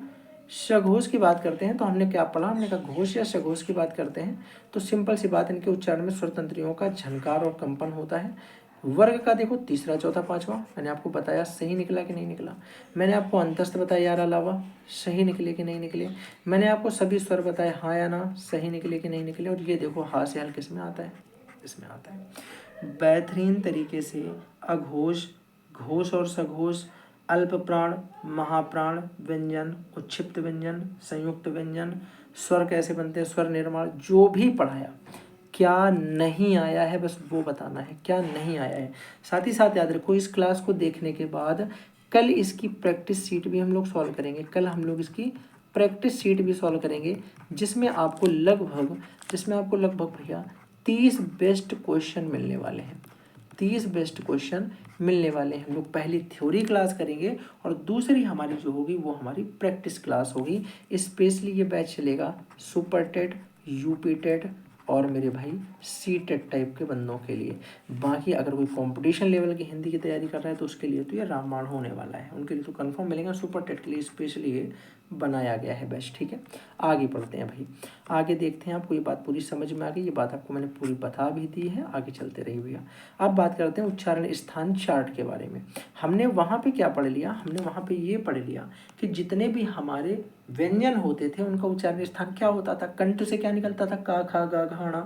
सघोष की बात करते हैं तो हमने क्या पढ़ा? हमने कहा घोष या सघोष की बात करते हैं तो सिंपल सी बात, इनके उच्चारण में स्वर तंत्रियों का झनकार और कंपन होता है। वर्ग का देखो तीसरा चौथा पांचवा, मैंने आपको बताया सही निकला कि नहीं निकला। मैंने आपको अंतस्थ बताया यार अलावा, सही निकले कि नहीं निकले। मैंने आपको सभी स्वर बताए हाँ या ना, सही निकले कि नहीं निकले। और ये देखो हा से हल किस में आता है? इसमें आता है। बेहतरीन तरीके से अघोष, घोष और सघोष, अल्प प्राण, महाप्राण, व्यंजन, उच्छिप्त व्यंजन, संयुक्त व्यंजन, स्वर कैसे बनते हैं, स्वर निर्माण, जो भी पढ़ाया, क्या नहीं आया है बस वो बताना है, क्या नहीं आया है। साथ ही साथ याद रखो इस क्लास को देखने के बाद कल इसकी प्रैक्टिस शीट भी हम लोग सॉल्व करेंगे। कल हम लोग इसकी प्रैक्टिस शीट भी सॉल्व करेंगे जिसमें आपको लगभग भैया 30 बेस्ट क्वेश्चन मिलने वाले हैं। 30 बेस्ट क्वेश्चन मिलने वाले हैं। हम लोग पहली थ्योरी क्लास करेंगे और दूसरी हमारी जो होगी वो हमारी प्रैक्टिस क्लास होगी। स्पेशली ये बैच चलेगा सुपर टेट, यूपी टेट और मेरे भाई सी टेट टाइप के बंदों के लिए। बाकी अगर कोई कंपटीशन लेवल की हिंदी की तैयारी कर रहा है तो उसके लिए तो ये रामबाण होने वाला है, उनके लिए तो कंफर्म मिलेगा। सुपर टेट के लिए स्पेशली ये बनाया गया है बैच। ठीक है, आगे बढ़ते हैं भाई, आगे देखते हैं। आपको ये बात पूरी समझ में आ गई, ये बात आपको मैंने पूरी बता भी दी है, आगे चलते रहिए भैया। अब बात करते हैं उच्चारण स्थान चार्ट के बारे में। हमने वहाँ पे क्या पढ़ लिया? हमने वहाँ पे ये पढ़ लिया कि जितने भी हमारे व्यंजन होते थे उनका उच्चारण स्थान क्या होता था। कंठ से क्या निकलता था? का खा गा घाना।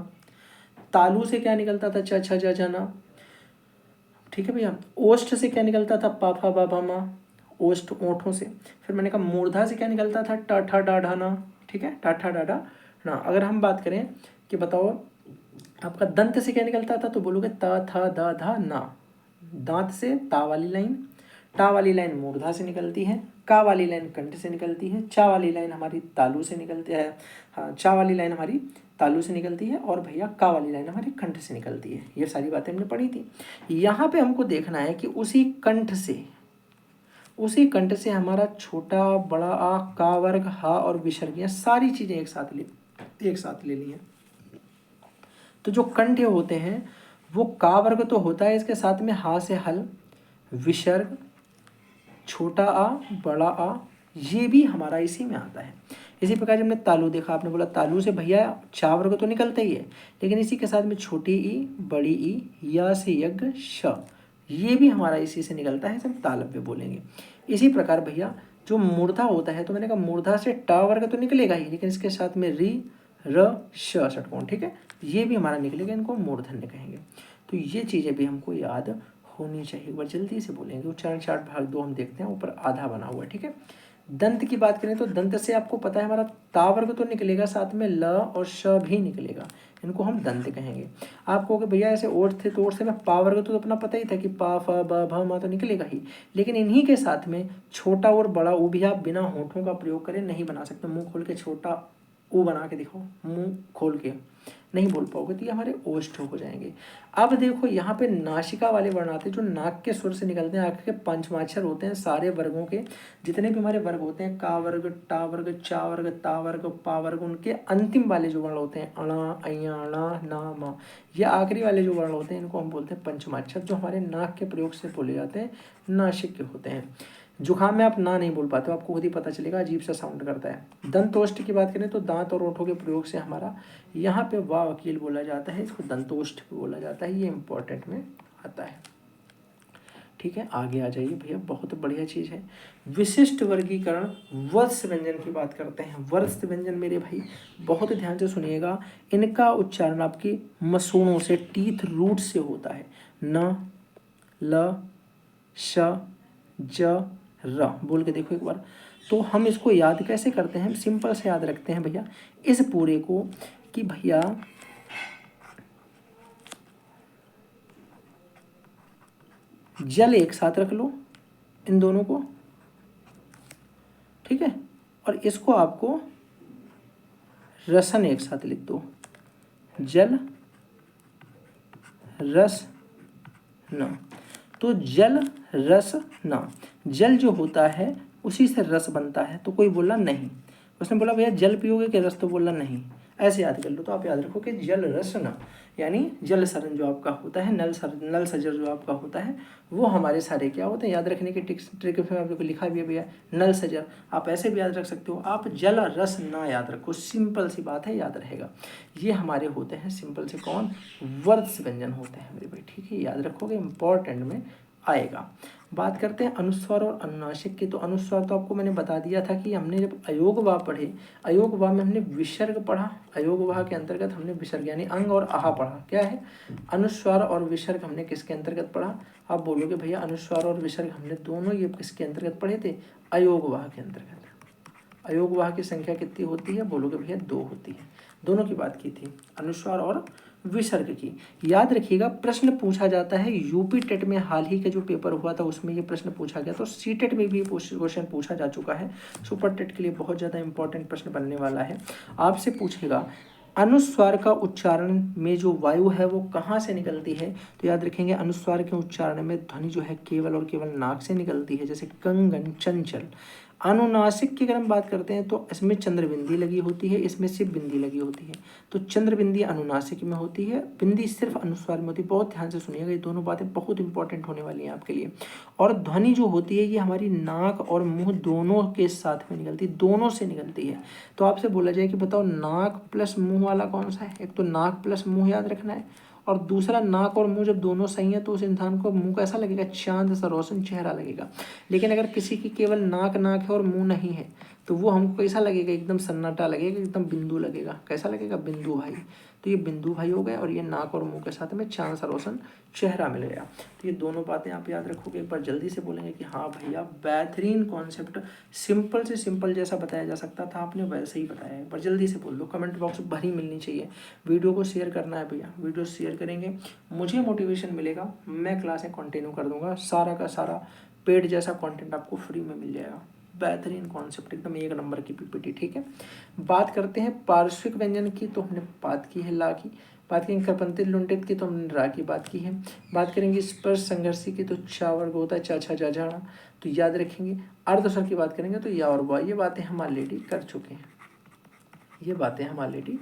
तालु से क्या निकलता था? च छ ज झ ना। ठीक है भैया। ओष्ठ से क्या निकलता था? पा फा बा भा मा, ओष्ठ ओंठों से। फिर मैंने कहा मूर्धा से क्या निकलता था? टा ठा डा ढा ना। ठीक है, टा ठा डा डा ना। अगर हम बात करें कि बताओ आपका दंत से क्या निकलता था, तो बोलोगे ता था दा धा ना। दांत से ता वाली लाइन, टा वाली लाइन मूर्धा से निकलती है, का वाली लाइन कंठ से निकलती है, चा वाली लाइन हमारी तालु से निकलती है। हाँ, चा वाली लाइन हमारी तालु से निकलती है और भैया का वाली लाइन हमारी कंठ से निकलती है। ये सारी बातें हमने पढ़ी थी। यहाँ पे हमको देखना है कि उसी कंठ से हमारा छोटा बड़ा आ, का वर्ग, हा और विसर्ग, सारी चीजें एक साथ ले ली हैं। तो जो कंठ होते हैं वो का वर्ग तो होता है, इसके साथ में हा से हल, विसर्ग, छोटा आ, बड़ा आ, ये भी हमारा इसी में आता है। इसी प्रकार हमने तालु देखा, आपने बोला तालु से भैया चा वर्ग तो निकलता ही है, लेकिन इसी के साथ में छोटी ई, बड़ी ई, या से यज्ञ, श, ये भी हमारा इसी से निकलता है, सब तालव्य बोलेंगे। इसी प्रकार भैया जो मूर्धा होता है, तो मैंने कहा मूर्धा से ट वर्ग तो निकलेगा ही, लेकिन इसके साथ में री र श षटकोण, ठीक है, ये भी हमारा निकलेगा, इनको मूर्धन्य कहेंगे। तो ये चीज़ें भी हमको याद होनी चाहिए। एक बार जल्दी से बोलेंगे। उच्चारण चार्ट भाग 2 हम देखते हैं, ऊपर आधा बना हुआ है, ठीक है। दंत की बात करें तो दंत से आपको पता है हमारा ता वर्ग तो निकलेगा, साथ में ल और श भी निकलेगा, इनको हम दंत कहेंगे। आप कहोगे भैया ऐसे ओठ थे तो ओठ से में पा वर्ग तो अपना पता ही था कि पा फ ब भ म तो निकलेगा ही, लेकिन इन्हीं के साथ में छोटा और बड़ा ऊ भी आप बिना होठों का प्रयोग करें नहीं बना सकते। मुंह खोल के छोटा ऊ बना के दिखाओ, मुंह खोल के नहीं बोल पाओगे तो ये हमारे ओष्ठ हो जाएंगे। अब देखो यहाँ पे नासिका वाले वर्ण आते हैं जो नाक के सुर से निकलते हैं, आखिर के पंचमाक्षर होते हैं। सारे वर्गों के जितने भी हमारे वर्ग होते हैं, का वर्ग, टा वर्ग, चा वर्ग, ता वर्ग, पा वर्ग, उनके अंतिम वाले जो वर्ण होते हैं, अणा, अया, णा, ना, मा, ये आखिरी वाले जो वर्ण होते हैं इनको हम बोलते हैं पंचमाक्षर, जो हमारे नाक के प्रयोग से बोले जाते हैं, नासिक के होते हैं। जुखाम में आप ना नहीं बोल पाते हो, आपको खुद ही पता चलेगा, अजीब सा साउंड करता है। दंतोष्ठ की बात करें तो दांत और ओठों के प्रयोग से हमारा यहाँ पे वाह वकील बोला जाता है, इसको दंतोष्ठ भी बोला जाता है, ये इंपॉर्टेंट में आता है, ठीक है। आगे आ जाइए भैया, बहुत बढ़िया चीज़ है। विशिष्ट वर्गीकरण वर्ष व्यंजन की बात करते हैं। वर्ष व्यंजन मेरे भाई बहुत ध्यान से सुनिएगा, इनका उच्चारण आपकी मसूड़ों से, टीथ रूट से होता है। न, ल, श, ज, र बोल के देखो एक बार। तो हम इसको याद कैसे करते हैं, सिंपल से याद रखते हैं भैया इस पूरे को, कि भैया जल एक साथ रख लो इन दोनों को, ठीक है, और इसको आपको रसन एक साथ लिख दो, जल रस न। तो जल रस न, जल जो होता है उसी से रस बनता है, तो कोई बोला नहीं, उसने बोला भैया जल पियोगे कि रस, तो बोला नहीं, ऐसे याद कर लो। तो आप याद रखो कि जल रस न, यानी जल सरन जो आपका होता है, नल सजर जो आपका होता है, वो हमारे सारे क्या होते हैं, याद रखने की ट्रिक में आपको लिखा भी है भैया, नल सजर। आप ऐसे भी याद रख सकते हो, आप जल रस ना याद रखो, सिंपल सी बात है, याद रहेगा। ये हमारे होते हैं सिंपल से कौन, वर्ष व्यंजन होते हैं मेरे भाई, ठीक है, याद रखोगे, इंपॉर्टेंट में आएगा। बात करते हैं अनुस्वार और अनुनासिक की। तो अनुस्वार तो आपको मैंने बता दिया था कि हमने जब अयोग वाह पढ़े, अयोग वाह में हमने विसर्ग पढ़ा, अयोग वाह के अंतर्गत हमने विसर्ग यानी अंग और आहा पढ़ा। क्या है, अनुस्वार और विसर्ग हमने किसके अंतर्गत पढ़ा, आप बोलोगे भैया अनुस्वार और विसर्ग हमने दोनों ये किसके अंतर्गत पढ़े थे, अयोग वाह के अंतर्गत। अयोग वाह की संख्या कितनी होती है, बोलोगे भैया 2 होती है। दोनों की बात की थी, अनुस्वार और विसर्ग की। याद रखिएगा, प्रश्न पूछा जाता है, यूपी टेट में हाल ही का जो पेपर हुआ था उसमें ये प्रश्न पूछा गया, तो सी टेट में भी क्वेश्चन पूछा जा चुका है। सुपर टेट के लिए बहुत ज़्यादा इंपॉर्टेंट प्रश्न बनने वाला है। आपसे पूछेगा अनुस्वार का उच्चारण में जो वायु है वो कहाँ से निकलती है, तो याद रखेंगे अनुस्वार के उच्चारण में ध्वनि जो है केवल और केवल नाक से निकलती है, जैसे कंगन, चंचल। अनुनासिक की अगर हम बात करते हैं तो इसमें चंद्र बिंदी लगी होती है, इसमें सिर्फ बिंदी लगी होती है। तो चंद्र बिंदी अनुनासिक में होती है, बिंदी सिर्फ अनुस्वार में होती है। बहुत ध्यान से सुनिएगा, ये दोनों बातें बहुत इंपॉर्टेंट होने वाली हैं आपके लिए। और ध्वनि जो होती है ये हमारी नाक और मुंह दोनों के साथ में निकलती है, दोनों से निकलती है। तो आपसे बोला जाए कि बताओ नाक प्लस मुंह वाला कौन सा है, एक तो नाक प्लस मुंह याद रखना है, और दूसरा नाक और मुंह जब दोनों सही है तो उस इंसान को मुंह कैसा लगेगा, चांद सा रोशन चेहरा लगेगा। लेकिन अगर किसी की केवल नाक है और मुंह नहीं है तो वो हमको कैसा लगेगा, एकदम सन्नाटा लगेगा, एकदम बिंदु लगेगा। कैसा लगेगा, बिंदु भाई। तो ये बिंदु भाई हो गए, और ये नाक और मुंह के साथ में चांद सा रोशन चेहरा मिलेगा। तो ये दोनों बातें आप याद रखोगे। एक बार जल्दी से बोलेंगे कि हाँ भैया बेहतरीन कॉन्सेप्ट, सिंपल से सिंपल जैसा बताया जा सकता था आपने वैसे ही बताया है। एक बार जल्दी से बोल दो, कमेंट बॉक्स भरी मिलनी चाहिए। वीडियो को शेयर करना है भैया, वीडियो शेयर करेंगे, मुझे मोटिवेशन मिलेगा, मैं क्लासें कंटिन्यू कर दूंगा। सारा का सारा पेड जैसा कंटेंट आपको फ्री में मिल जाएगा। बेहतरीन कॉन्सेप्ट, एकदम 1 नंबर की पीपीटी, ठीक है। बात करते हैं पार्श्विक व्यंजन की, तो हमने बात की है ला की। बात करेंगे करपंतित लुंटित की, तो हमने रा की बात की है। बात करेंगे स्पर्श संघर्षी की, तो चा वर्ग होता है, चा छा जा झाड़ा, तो याद रखेंगे। अर्धस्वर की बात करेंगे तो या और वाह। ये बातें हम ऑलरेडी कर चुके हैं, ये बातें हम ऑलरेडी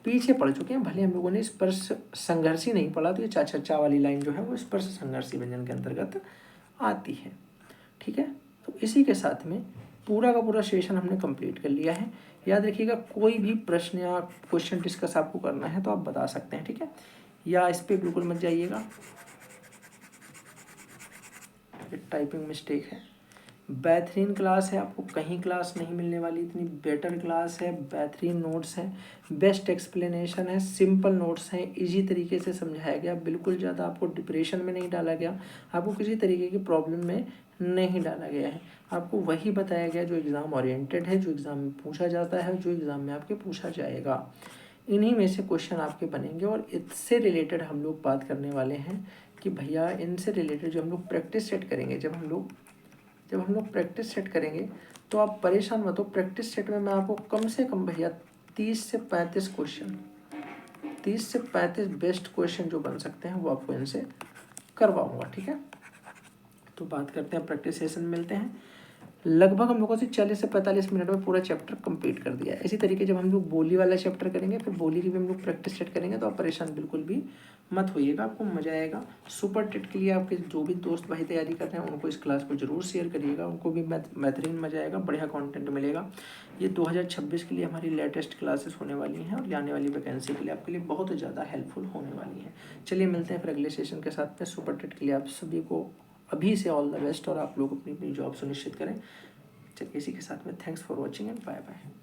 पीछे पढ़ चुके हैं। भले हम लोगों ने स्पर्श संघर्षी नहीं पढ़ा, तो ये चा छा चा वाली लाइन जो है वो स्पर्श संघर्षी व्यंजन के अंतर्गत आती है, ठीक है। तो इसी के साथ में पूरा का पूरा सेशन हमने कंप्लीट कर लिया है। याद रखिएगा, कोई भी प्रश्न या क्वेश्चन डिस्कस आपको करना है तो आप बता सकते हैं, ठीक है, या इस पर बिल्कुल मत जाइएगा। ये टाइपिंग मिस्टेक है। बेहतरीन क्लास है, आपको कहीं क्लास नहीं मिलने वाली, इतनी बेटर क्लास है, बेहतरीन नोट्स हैं, बेस्ट एक्सप्लेनेशन है, सिंपल नोट्स हैं, इजी तरीके से समझाया गया, बिल्कुल ज़्यादा आपको डिप्रेशन में नहीं डाला गया, आपको किसी तरीके की प्रॉब्लम में नहीं डाला गया है। आपको वही बताया गया जो एग्ज़ाम ओरिएंटेड है, जो एग्ज़ाम में पूछा जाता है, जो एग्ज़ाम में आपके पूछा जाएगा। इन्हीं में से क्वेश्चन आपके बनेंगे और इससे रिलेटेड हम लोग बात करने वाले हैं कि भैया इनसे रिलेटेड जो हम लोग प्रैक्टिस सेट करेंगे, जब हम लोग प्रैक्टिस सेट करेंगे तो आप परेशान मत हो। प्रैक्टिस सेट में मैं आपको कम से कम भैया 30 से 35 क्वेश्चन, 30 से 35 बेस्ट क्वेश्चन जो बन सकते हैं वो आपको इनसे करवाऊंगा, ठीक है। तो बात करते हैं, प्रैक्टिस सेशन मिलते हैं। लगभग हम लोगों से 40 से 45 मिनट में पूरा चैप्टर कंप्लीट कर दिया है। इसी तरीके जब हम लोग बोली वाला चैप्टर करेंगे, फिर बोली की भी हम लोग प्रैक्टिस सेट करेंगे, तो आप परेशान बिल्कुल भी मत होइएगा, आपको मजा आएगा। सुपर टेट के लिए आपके जो भी दोस्त भाई तैयारी कर रहे हैं उनको इस क्लास को जरूर शेयर करिएगा, उनको भी बेहतरीन मजा आएगा, बढ़िया कंटेंट मिलेगा। ये 2026 के लिए हमारी लेटेस्ट क्लासेस होने वाली हैं और आने वाली वैकेंसी के लिए आपके लिए बहुत ज़्यादा हेल्पफुल होने वाली हैं। चलिए मिलते हैं फिर अगले सेशन के साथ में। सुपर टेट के लिए आप सभी को अभी से ऑल द बेस्ट और आप लोग अपनी अपनी जॉब सुनिश्चित करें। चलिए इसी के साथ में thanks for watching and bye bye.